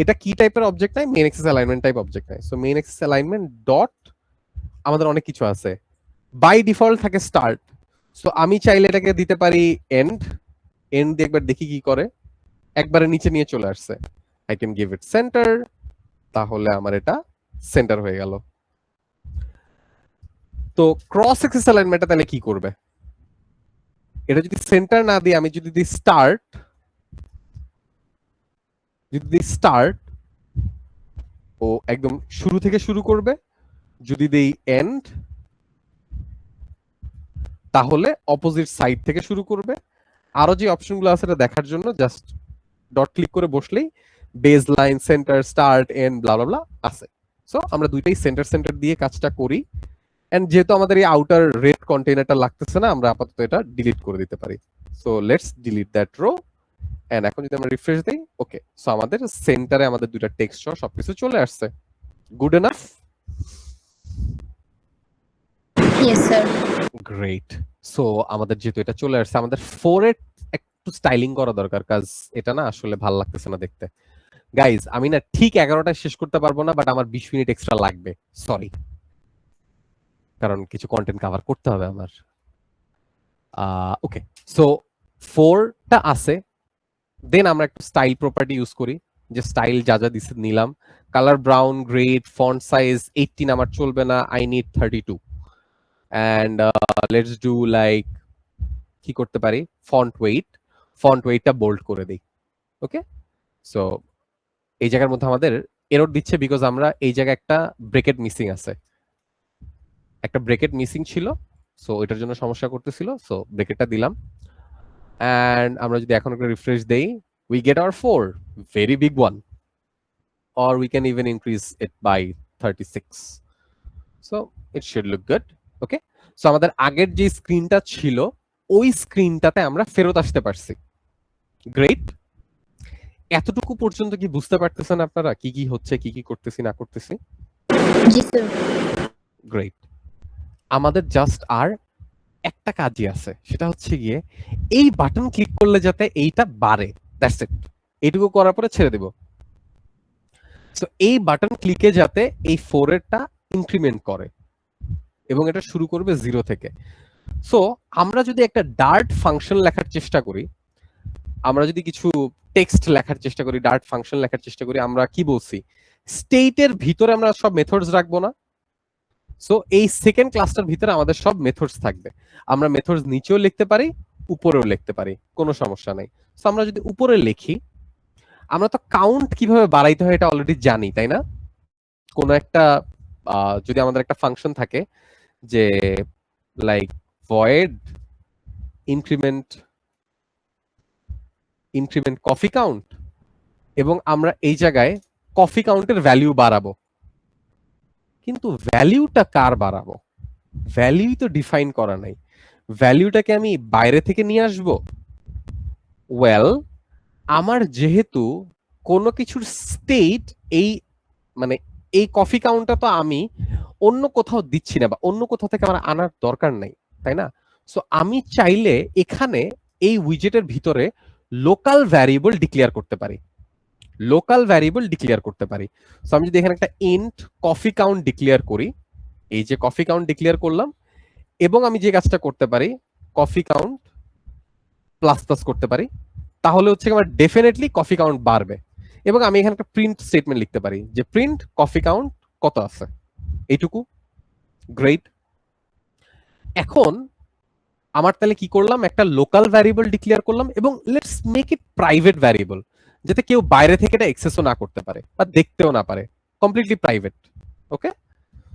এটা কি টাইপের অবজেক্ট নাই? Main axis alignment type object নাই। So main axis alignment dot আমাদের অনেক কিছু আছে, বাই ডিফল্ট থাকে স্টার্ট। সো আমি চাইলে এটাকে দিতে পারি এন্ড। এন্ড দিয়ে একবার দেখি কি করে, একবারে নিচে নিয়ে চলে আসছে। I can give it centre, তাহলে আমার এটা সেন্টার হয়ে গেল। তো ক্রস এক্সেস অ্যালাইনমেন্টটা তাহলে কি করবে? এটা যদি সেন্টার না দিয়ে আমি যদি দিই স্টার্ট, ও একদম শুরু থেকে শুরু করবে। যদি দেই এন্ড, তাহলে অপোজিট সাইড থেকে শুরু করবে। আরো যে অপশনগুলো আছে এটা দেখার জন্য জাস্ট ডট ক্লিক করে বসলেই baseline, centre, start, end, blah blah blah আছে। সো আমরা দুইটাই সেন্টার সেন্টার দিয়ে কাজটা করি। এন্ড যেহেতু আমাদের এই আউটার রেড কন্টেইনারটা লাগতেছে না, আমরা আপাতত এটা ডিলিট করে দিতে পারি। So let's delete that row. And এখন যদি আমরা রিফ্রেশ দেই, ওকে, সো আমাদের সেন্টারে আমাদের দুইটা টেক্সট সহ সবকিছু চলে আসছে। Good enough? Yes sir. Great. So আমাদের যেহেতু এটা চলে আসছে, আমাদের 4 এর একটু স্টাইলিং করা দরকার, কাজ এটা না আসলে ভালো লাগতেছে না দেখতে। গাইজ আমি না ঠিক 11টায় শেষ করতে পারবো না, বাট আমার 20 মিনিট এক্সট্রা লাগবে, সরি, কারণ কিছু কন্টেন্ট কভার করতে হবে আমার। ওকে, সো 4টা আছে। দেন আমরা একটু স্টাইল প্রপার্টি ইউজ করি, যে স্টাইল যা যা দিছে নিলাম। Colour brown, grade, font size 18 আমার চলবে না, I need 32। and let's do like কি করতে পারি, ফন্ট ওয়েটটা বোল্ড করে দেই। ওকে, সো এই জায়গার মধ্যে আমাদের এরর দিচ্ছে বিকজ আমরা এই জায়গায় একটা ব্রেকেট মিসিং আছে, একটা ব্রেকেট মিসিং ছিল। সো এটার জন্য সমস্যা করতেছিল। সো ব্রেকেটটা দিলাম। এন্ড আমরা যদি এখন একটা রিফ্রেশ দেই, we get our 4, very big one, or we can even increase it by 36. So it should look good. Okay, so আমাদের আগের যে স্ক্রিনটা ছিল ওই স্ক্রিনটাতে আমরা ফেরত আসতে পারছি। গ্রেট। এতটুকু পর্যন্ত কি বুঝতে পারতেছেন আপনারা কি কি হচ্ছে, কি কি করতেছি না করতেছি? জি স্যার। গ্রেট। আমাদের জাস্ট আর একটা কাজই আছে, সেটা হচ্ছে গিয়ে এই বাটন ক্লিক করলে যাতে এইটা বাড়ে, দ্যাটস ইট। এইটুকু করার পরে ছেড়ে দেব। সো এই বাটন ক্লিকে যাতে এই 4 এরটা ইনক্রিমেন্ট করে এবং এটা শুরু করবে 0 থেকে। সো আমরা যদি একটা ডার্ট ফাংশন লেখার চেষ্টা করি, আমরা যদি কিছু টেক্সট লেখার চেষ্টা করি, ডার্ট ফাংশন লেখার চেষ্টা করি, আমরা কি বলছি, স্টেটের ভিতরে আমরা সব মেথডস রাখবো না। সো এই সেকেন্ড ক্লাসটার ভিতরে আমাদের সব মেথডস থাকবে। আমরা মেথডস নিচেও লিখতে পারি, উপরেও লিখতে পারি, কোনো সমস্যা নাই। সো আমরা যদি উপরে লিখি, আমরা তো কাউন্ট কিভাবে বাড়াইতে হয় এটা অলরেডি জানি, তাই না? কোনো একটা যদি আমাদের একটা ফাংশন থাকে যে like void increment coffee count, এবং আমরা এই জায়গায় কফি কাউন্টের ভ্যালু বাড়াবো, কিন্তু ভ্যালুটা কার বাড়াবো? ভ্যালুই তো ডিফাইন করা নাই। ভ্যালুটাকে আমি বাইরে থেকে নিয়ে আসবো? ওয়েল, আমার যেহেতু কোনো কিছুর স্টেট এই মানে এই কফি কাউন্টটা তো আমি অন্য কোথাও দিচ্ছি না, বা অন্য কোথাও থেকে আমার আনার দরকার নাই, তাই না? সো আমি চাইলে এখানে এই উইজেটের ভিতরে লোকাল ভ্যারিয়েবল ডিক্লেয়ার করতে পারি। সো আমি যদি এখানে একটা ইন্ট কফি কাউন্ট ডিক্লেয়ার করি, এই যে কফি কাউন্ট ডিক্লেয়ার করলাম, এবং আমি যে কাজটা করতে পারি, কফি কাউন্ট প্লাস প্লাস করতে পারি, তাহলে হচ্ছে আমার ডেফিনেটলি কফি কাউন্ট বাড়বে। এবং আমি এখানে একটা প্রিন্ট স্টেটমেন্ট লিখতে পারি যে প্রিন্ট কফি কাউন্ট কত আছে, এইটুকু। গ্রেট। এখন আমার তাহলে কি করলাম, একটা লোকাল ভ্যারিয়েবল ডিক্লেয়ার করলাম এবং let's make it private variable, যাতে কেউ বাইরে থেকে এটা এক্সেসও না করতে পারে বা দেখতেও না পারে, কমপ্লিটলি প্রাইভেট। ওকে,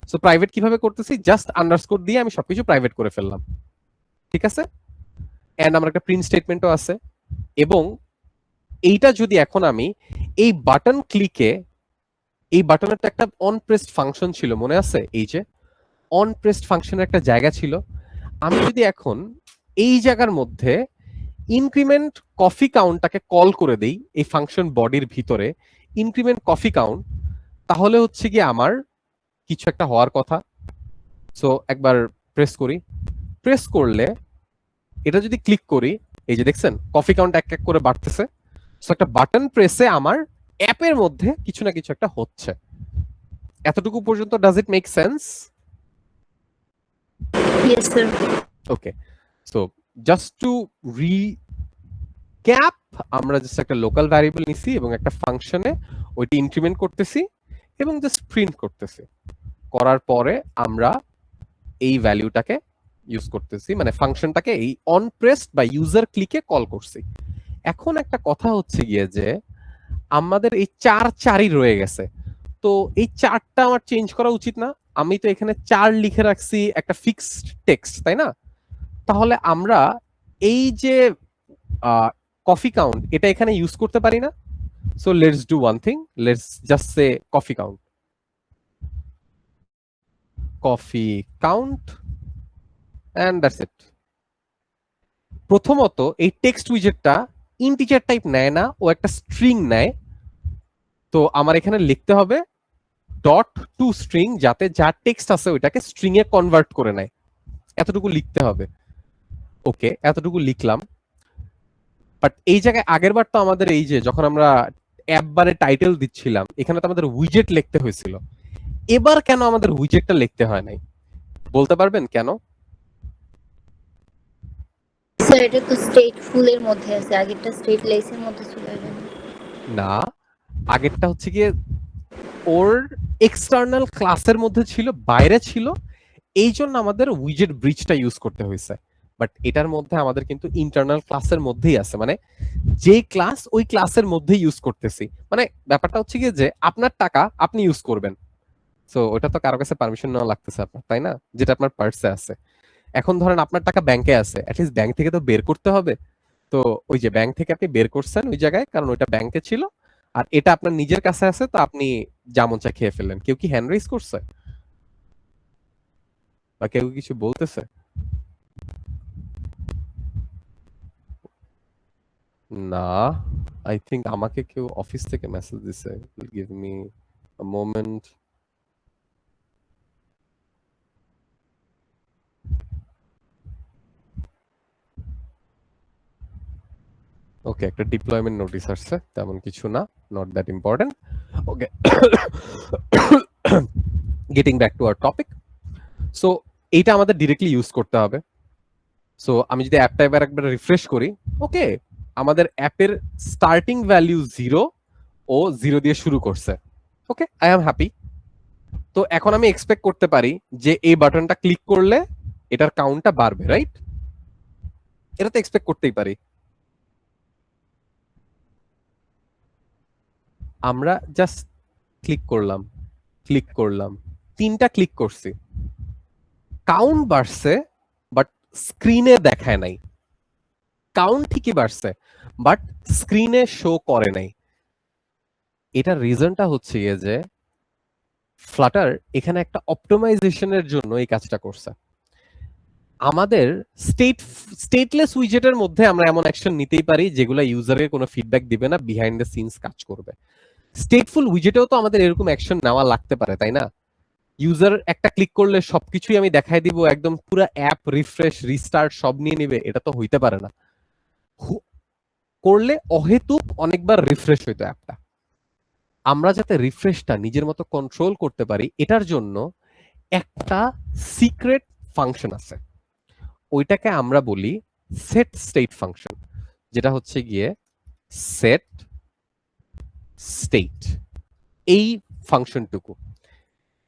সো প্রাইভেট কিভাবে করতেছি, জাস্ট আন্ডারস্কোর দিয়ে আমি সবকিছু প্রাইভেট করে ফেললাম, ঠিক আছে। এন্ড আমার একটা প্রিন্ট স্টেটমেন্টও আছে। এবং এইটা যদি এখন আমি এই বাটন ক্লিকে, এই বাটনের তো একটা অন প্রেসড ফাংশন ছিল মনে আছে, এই যে অন প্রেসড ফাংশনের একটা জায়গা ছিল, আমি যদি এখন এই জায়গার মধ্যে ইনক্রিমেন্ট কফি কাউন্টটাকে কল করে দেই এই ফাংশন বডির ভিতরে, ইনক্রিমেন্ট কফি কাউন্ট, তাহলে হচ্ছে কি আমার কিছু একটা হওয়ার কথা। সো একবার প্রেস করি, প্রেস করলে এটা যদি ক্লিক করি, এই যে দেখছেন কফি কাউন্ট এক এক করে বাড়তেছে। সো একটা বাটন প্রেসে আমার অ্যাপের মধ্যে কিছু না কিছু একটা হচ্ছে। এতটুকু পর্যন্ত does it make sense? Yes, sir. Okay, so just to recap, আমরা জাস্ট একটা লোকাল ভ্যারিয়েবল নিছি এবং একটা ফাংশনে ওইটি ইনক্রিমেন্ট করতেছি এবং জাস্ট প্রিন্ট করতেছি। করার পরে আমরা এই ভ্যালুটাকে ইউজ করতেছি, মানে ফাংশনটাকে এই অন প্রেসড বা ইউজার ক্লিকে কল করছি। এখন একটা কথা হচ্ছে গিয়ে যে আমাদের এই 4 রয়ে গেছে, তো এই 4টা আমার চেঞ্জ করা উচিত না? আমি তো এখানে 4 লিখে রাখছি একটা ফিক্সড টেক্সট, তাই না? তাহলে আমরা এই যে কফি কাউন্ট এটা এখানে ইউজ করতে পারি না? So let's do one thing, let's just say coffee count, coffee count, and that's it. প্রথমত এই টেক্সট উইজেটটা ইন্টিজার টাইপ নেয় না, ও একটা স্ট্রিং নেয়। তো আমার এখানে লিখতে হবে ডট টু স্ট্রিং, যাতে যা টেক্সট আছে ওইটাকে স্ট্রিং এ কনভার্ট করে নেয়, এতটুকু লিখতে হবে। ওকে, এতটুকু লিখলাম। বাট এই জায়গায় আগের বার তো আমাদের এই যে যখন আমরা অ্যাপ বারে টাইটেল দিচ্ছিলাম, এখানে তো আমাদের উইজেট লিখতে হয়েছিল। এবার কেন আমাদের উইজেটটা লিখতে হয় নাই, বলতে পারবেন কেন? স্যার এটা তো স্টেটফুল এর মধ্যে আছে, আগেরটা স্টেটলেস এর মধ্যে চলে যাবে। না, আগেরটা হচ্ছে গিয়ে ওর এক্সটার্নাল ক্লাসের মধ্যে ছিল, বাইরে ছিল, এই জন্য আমাদের উইজেট ব্রিজটা ইউজ করতে হয়েছে। বাট এটার মধ্যে আমাদের কিন্তু ইন্টারনাল ক্লাসের মধ্যেই আছে, মানে যে ক্লাস ওই ক্লাসের মধ্যে ইউজ করতেছি। মানে ব্যাপারটা হচ্ছে গিয়ে যে আপনার টাকা আপনি ইউজ করবেন, সো ওটা তো কারো কাছে পারমিশন নেওয়া লাগতেছে আপনার, তাই না? যেটা আপনার পার্সে আছে। এখন ধরেন আপনার টাকা ব্যাংকে আছে, অ্যাটলিস্ট ব্যাংক থেকে তো বের করতে হবে। তো ওই যে ব্যাংক থেকে আপনি বের করছেন ওই জায়গায়, কারণ ওইটা ব্যাংকে ছিল, আর এটা আপনার নিজের কাছে আছে, তো আপনি যেমন চা খেয়ে ফেললেন। কেউ কি হ্যান্ড রেজ করছে বা কেউ কিছু বলতেছে? না, আই থিঙ্ক আমাকে কেউ অফিস থেকে মেসেজ দিছে। Give me a moment. Okay, একটা ডিপ্লয়মেন্ট নোটিস আসছে, তেমন কিছু না, not that important. Okay, getting back to our topic. So এইটা আমাদের ডিরেক্টলি ইউজ করতে হবে। সো আমি যদি অ্যাপটা এবার একবার রিফ্রেশ করি, ওকে, আমাদের অ্যাপের স্টার্টিং ভ্যালু 0 ও 0 দিয়ে শুরু করছে। ওকে, আই এম হ্যাপি। তো এখন আমি এক্সপেক্ট করতে পারি যে এই বাটনটা ক্লিক করলে এটার কাউন্টটা বাড়বে, রাইট? এটা তো এক্সপেক্ট করতেই পারি। আমরা জাস্ট ক্লিক করলাম, ক্লিক করলাম, 3টা ক্লিক করছি, কাউন্ট বাড়ছে, বাট স্ক্রিনে দেখায় নাই। কাউন্ট ঠিকই বাড়ছে, বাট স্ক্রিনে শো করে নাই। এটার রিজনটা হচ্ছে যে ফ্লাটার এখানে একটা অপটিমাইজেশনের জন্য এই কাজটা করছে। আমাদের স্টেটলেস উইজেটের মধ্যে আমরা এমন অ্যাকশন নিতেই পারি যেগুলো ইউজারের কোনো ফিডব্যাক দিবে না, বিহাইন্ড দ্য সিনস কাজ করবে। স্টেটফুল উইজেটেও তো আমাদের এরকম অ্যাকশন নেওয়া লাগতে পারে, তাই না? ইউজার একটা ক্লিক করলে সবকিছুই আমি দেখাই দিব, একদম পুরো অ্যাপ রিফ্রেশ রিস্টার্ট সব নিয়ে নিবে, এটা তো হইতে পারে না। করলে অহেতুক অনেকবার রিফ্রেশ হইতো অ্যাপটা। আমরা যাতে রিফ্রেশটা নিজের মতো কন্ট্রোল করতে পারি, এটার জন্য একটা সিক্রেট ফাংশন আছে। ওইটাকে আমরা বলি সেট স্টেট ফাংশন, যেটা হচ্ছে গিয়ে সেট স্টেট। এই ফাংশনটুকু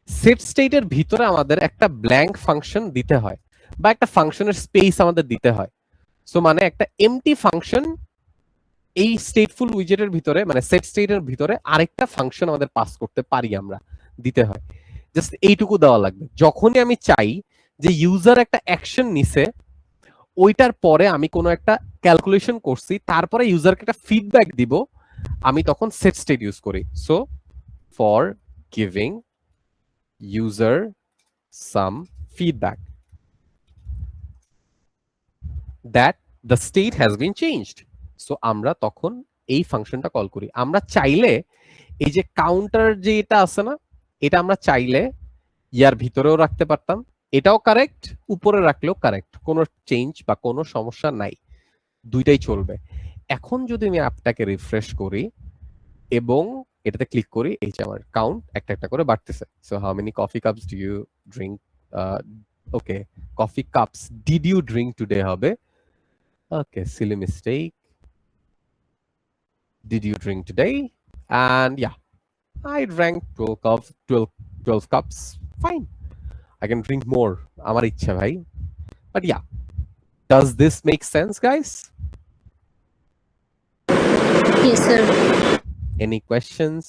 সেট স্টেটের ভিতরে আমাদের একটা ব্ল্যাঙ্ক ফাংশন দিতে হয় বা একটা ফাংশনের স্পেস আমাদের দিতে হয়। সো মানে একটা এমটি ফাংশন এই স্টেটফুল উইজেটের ভিতরে, মানে সেট স্টেটের ভিতরে আরেকটা ফাংশন আমাদের পাস করতে পারি, আমরা দিতে হয়। জাস্ট এইটুকু দেওয়া লাগবে। যখনই আমি চাই যে ইউজার একটা অ্যাকশন নিছে, ওইটার পরে আমি কোনো একটা ক্যালকুলেশন করছি, তারপরে ইউজারকে একটা ফিডব্যাক দিব, আমি তখন সেট স্টেট ইউজ করি। So for giving user some feedback that the state has been changed, so আমরা তখন এই ফাংশনটা কল করি। আমরা চাইলে এই যে কাউন্টার যে এটা আছে না, এটা আমরা চাইলে ইয়ার ভিতরেও রাখতে পারতাম, এটাও কারেক্ট, উপরে রাখলেও কারেক্ট, কোনো চেঞ্জ বা কোনো সমস্যা নাই, দুইটাই চলবে। এখন যদি আমি অ্যাপটাকে রিফ্রেশ করি এবং এটাতে ক্লিক করি, এই যে আমার কাউন্ট একটা একটা করে বাড়তেছে। So how many coffee cups do you drink, okay coffee cups did you drink today হবে। Okay, silly mistake, did you drink today? And yeah, I drank 12 cups. Fine, I can drink more. Amar ichha bhai. But yeah, does this make sense, guys? Yes, sir. Any questions?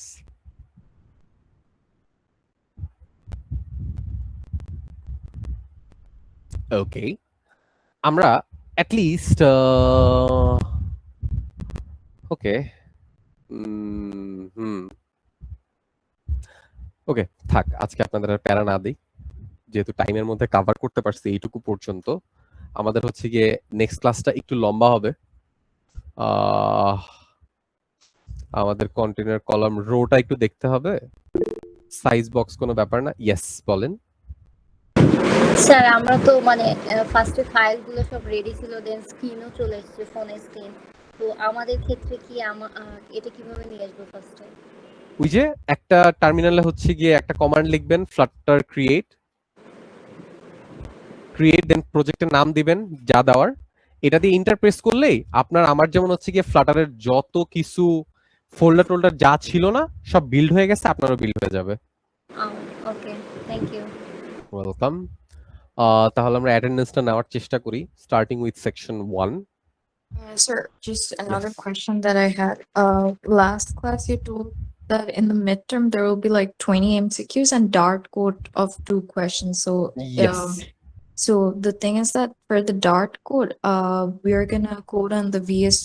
Okay, আমরা at least okay ওকে থাক, আজকে আপনাদের আর প্যারা না দিই, যেহেতু টাইমের মধ্যে কভার করতে পারছি এইটুকু পর্যন্ত। আমাদের হচ্ছে গিয়ে নেক্সট ক্লাসটা একটু লম্বা হবে। আমাদের কন্টেনার কলাম রোটা একটু দেখতে হবে, সাইজ বক্স কোনো ব্যাপার না। ইয়েস বলেন। স্যার আমরা তো মানে ফার্স্টে ফাইলগুলো সব রেডি ছিল, দেন স্ক্রিনও চলে এসেছে, ফোনের স্ক্রিন। তো আমাদের ক্ষেত্রে কি এটা কিভাবে নিয়ে আসবো ফার্স্টে? ওই যে একটা টার্মিনালে হচ্ছে গিয়ে একটা কমান্ড লিখবেন, ফ্লাটার ক্রিয়েট দেন প্রজেক্টের নাম দিবেন যা দেওয়ার, এটা দিয়ে ইন্টার প্রেস করলেই আপনার আমার যেমন হচ্ছে গিয়ে ফ্লাটারের যত কিছু ফোল্ডার টোল্ডার যা ছিল না সব বিল্ড হয়ে গেছে, আপনারও বিল্ড হয়ে যাবে। ওকে, থ্যাংক ইউ। ওয়েলকাম। তাহলে আমরা অ্যাটেন্ডেন্সটা নেওয়ার চেষ্টা করি, starting with section 1। Sir, just another Yes. question that I had. Last class you told that in the midterm there will be like 20 MCQs and dart code of 2 questions. So Yes. so the thing is that for the dart code, we are gonna code on the VS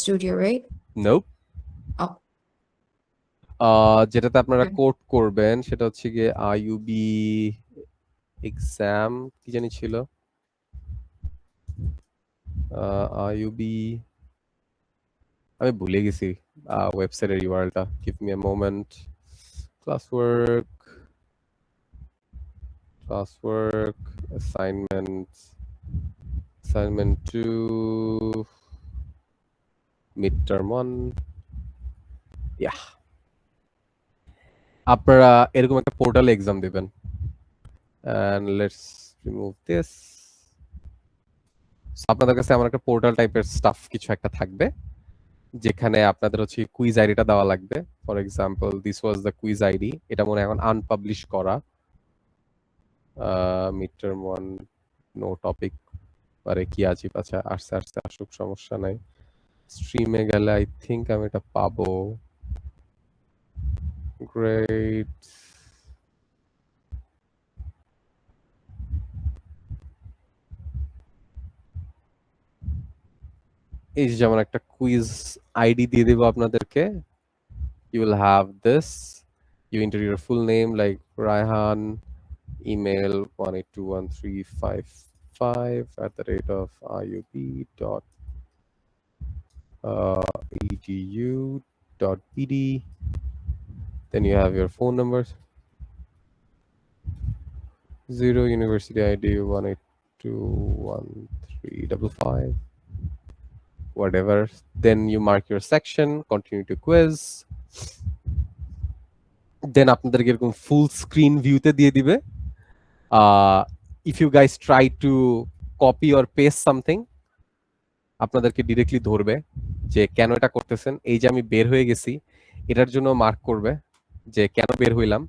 Studio, right? Nope. Oh. যেটাতে আপনারা Okay. Code করবেন সেটা হচ্ছে গিয়ে IUB exam, কি জানি ছিল, IUB, আমি ভুলে গেছি ওয়েবসাইটের ইউআরএলটা। Give me a moment. Classwork assignment 2 midterm 1। Yeah, আপনারা এরকম একটা পোর্টালে এক্সাম দিবেন। and let's remove this. আপনাদের কাছে আমার একটা পোর্টাল টাইপের স্টাফ কিছু একটা থাকবে, যেখানে আপনাদের হচ্ছে কুইজ আইডিটা দেওয়া লাগবে। For example this was the quiz ID, এটা মনে এখন আনপাবলিশ করা। মিডটার্ম 1 নো টপিক, আরে কি আজীব। আচ্ছা আসছে আসুক, সমস্যা নাই। স্ট্রিমে গেলে আই থিংক আমি এটা পাবো। গ্রেট, এই যেমন একটা কুইজ আইডি দিয়ে দেব আপনাদেরকে। You will have this. You enter your full name like Raihan, email 1821355@iub.edu.bd. Then you have your phone numbers. 0 university ID 1821355. Whatever. Then you mark your section, continue to quiz. Then আপনাদেরকে এরকম full screen ভিউতে দিয়ে দিবে। If you guys try to copy or paste something, আপনাদেরকে directly ধরবে যে কেন এটা করতেছেন। এই যে আমি বের হয়ে গেছি, এটার জন্য মার্ক করবে যে কেন বের হইলাম।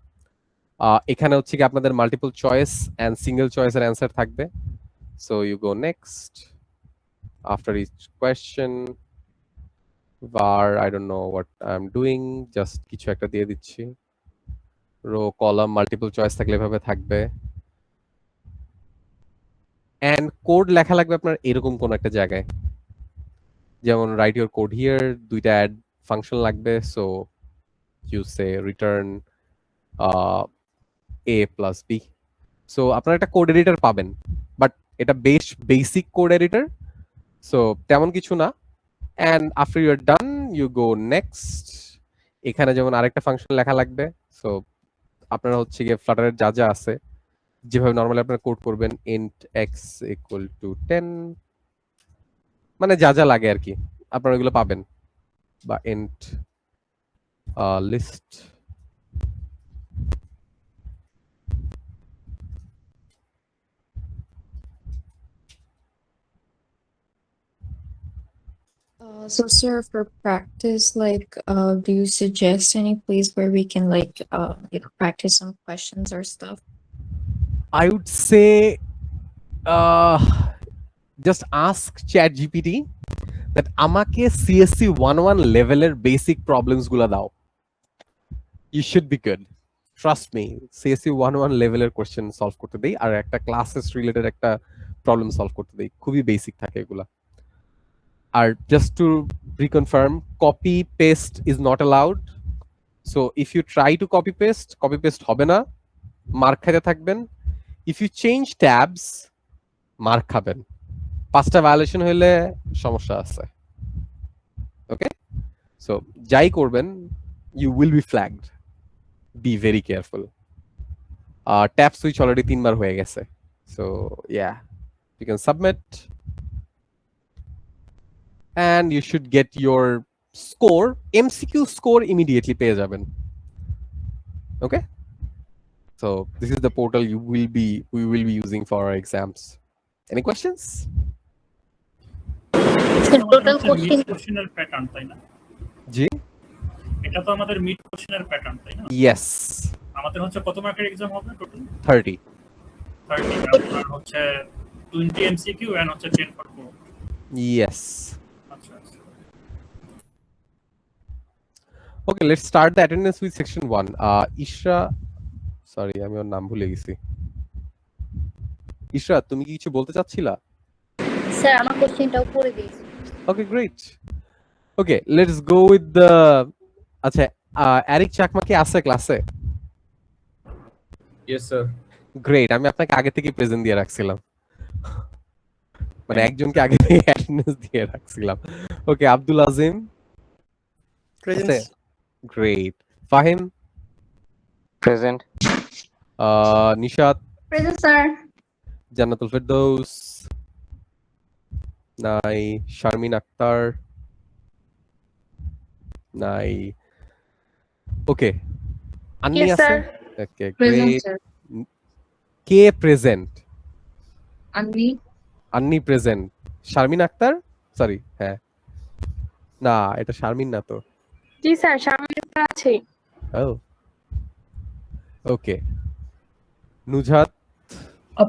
এখানে হচ্ছে কি আপনাদের মাল্টিপল চয়েস এন্ড সিঙ্গেল চয়েসের অ্যান্সার থাকবে। So you go next after each question var I don't know what I'm doing, just কিছু একটা দিয়ে দিচ্ছি। রো কলাম মাল্টিপল চয়েস থাকলে এভাবে থাকবে, এন্ড কোড লেখা লাগবে আপনার এরকম কোন একটা জায়গায়, যেমন রাইট ইউর কোড হিয়ার, দুইটা অ্যাড ফাংশন লাগবে। So you say return a plus b। So আপনারা একটা কোড এডিটর পাবেন, বাট এটা বেসিক কোড এডিটর, সো তেমন কিছু না। and after you're done you go next। এখানে যেমন আরেকটা ফাংশন লেখা লাগবে। সো আপনারা হচ্ছে গিয়ে ফ্লাটারের যা যা আছে যেভাবে নরমালি আপনারা কোড করবেন, int x equal to 10, মানে যা যা লাগে আর কি আপনারা এগুলো পাবেন, বা int list So sir, for practice, like, do you suggest any place where we can practice some questions or stuff? I would say just ask ChatGPT that আমাকে CSC 101 লেভেলের বেসিক প্রবলেমস গুলো দাও, you should be good, trust me। CSC 101 লেভেলের question solve করতে দেই, আর একটা classes related একটা প্রবলেম সলভ করতে দেই, খুবই বেসিক থাকে এগুলা। আর just to reconfirm, copy paste is not allowed. So if you try to copy paste হবে না, মার্ক খাইতে থাকবেন। If you change tabs, mark খাবেন। 5টা ভায়োলেশন হইলে সমস্যা আছে। ওকে, সো যাই করবেন you will be flagged, be very careful. Tab switch already 3 বার হয়ে গেছে। So yeah, you can submit and you should get your score, MCQ score immediately পেয়ে যাবেন। Okay, so this is the portal we will be using for our exams. Any questions? Total question কোশ্চেনের pattern তাই না? জি, এটা তো আমাদের mid কোশ্চেনের pattern তাই না? yes, আমাদের হচ্ছে কত মার্কের এক্সাম হবে টোটাল? 30। 30 আর হচ্ছে 20 এমসিকিউ এন্ড হচ্ছে 10 ফর কোড। Yes, আচ্ছা আচ্ছা। okay, let's start the attendance with section 1. Ishra, sorry আমি ওর নাম ভুলে গেছি। ইশরা, তুমি কি কিছু বলতে চাচ্ছিলা? স্যার আমার কোশ্চেনটাও পড়ে দিয়েছি। Okay, great. Okay, let's go with the আচ্ছা, এরিক চাকমা কি আছে ক্লাসে? Yes sir. গ্রেট, আমি আপনাকে আগে থেকে প্রেজেন্ট দিয়ে রাখছিলাম, মানে একজনকে আগে থেকে অ্যাটেন্ডেন্স দিয়ে রাখছিলাম। Okay, Abdul Azim present. Great, Fahim present. Nishat present sir. Jannatul Ferdous নাই, শারমিন আক্তার নাই। ওকে, আন্নি Yes, আছে? sir. Okay, present great. Sir. কে present? Anni. Anni present. Sharmin Akter, sorry, হ্যাঁ, না এটা শারমিন না তো। জি স্যার, শারমিন স্যার আছে। ও ওকে, নুজহাত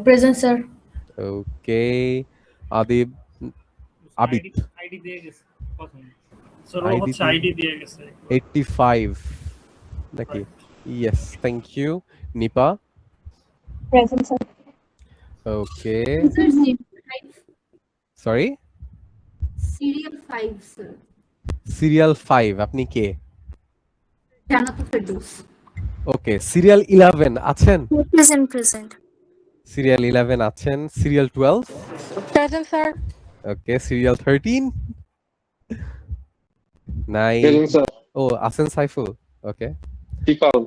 প্রেজেন্ট স্যার। ওকে, আদিব আবিদ আইডি দিয়ে গেছে প্রথম। স্যার ও ID হচ্ছে দিয়ে- আইডি দিয়ে গেছে। 85 নাকি? Yes, thank you. Nipa present sir. Okay, sir sorry, serial 5 sir. Serial 5, আপনি কে? জান্নাতুল ফেরদৌস। ওকে, সিরিয়াল 11 আছেন? প্রেজেন্ট। সিরিয়াল 11 আছেন। Serial 12? Present sir. Okay, serial 13? নাই। Present sir. ও আছেন সাইফুল। ওকে, সিফাউল।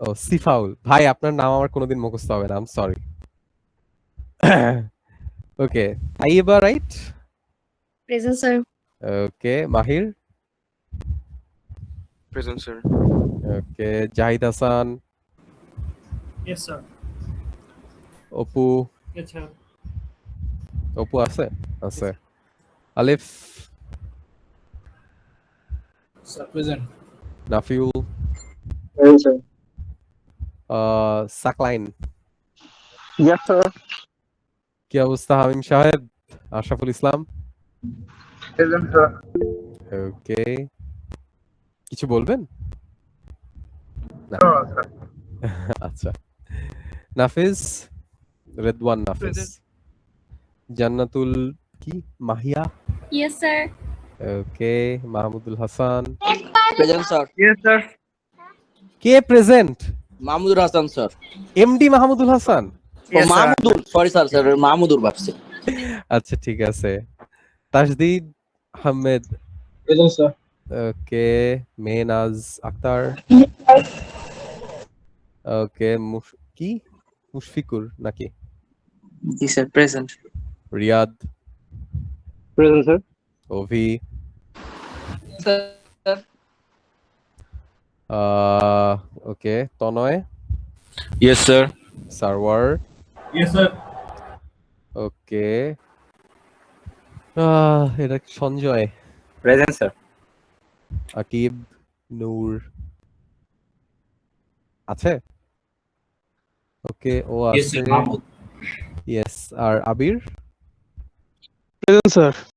ও সিফাউল ভাই, আপনার নাম আমার কোনোদিন মুখস্থ হবে না, I am sorry. Okay, Taiba right? Present, sir. Okay, Mahir present sir. Okay, Zahid Hasan, yes sir. Apu, yes sir. Apu আছে? আছে। Alif, sir present. Nafiul, sir. Saklain. Yes sir. কি অবস্থা হামিম সাহেব? Ashraful Islam? Present sir. Okay, কিছু বলবেন? না। আচ্ছা, নাফিজ, রেদওয়ান নাফিজ, জান্নাতুল কি Mahiya? Yes, sir. Okay, Mahmudul Hasan. Present sir. Yes sir. কে present? Mahmudur Hasan sir. MD Mahmudul Hasan? ও Mahmudur, sorry sir, sir Mahmudur ভাবছি। আচ্ছা ঠিক আছে। Tajdid Ahmed? Present sir. Okay, Mehnaz Akter? Okay, কি মুশফিকুর নাকি? জি sir, present. Riyad? Present sir. Avi? Sir. Okay, Tanoy? Yes sir. Sarwar? Yes sir. Okay, এটা সঞ্জয়? Present sir. আকিব? নূর আছে? ওকে, ও ইয়েস আছে। স্যার, মাহমুদ। ইয়েস। আর আবির? Present sir.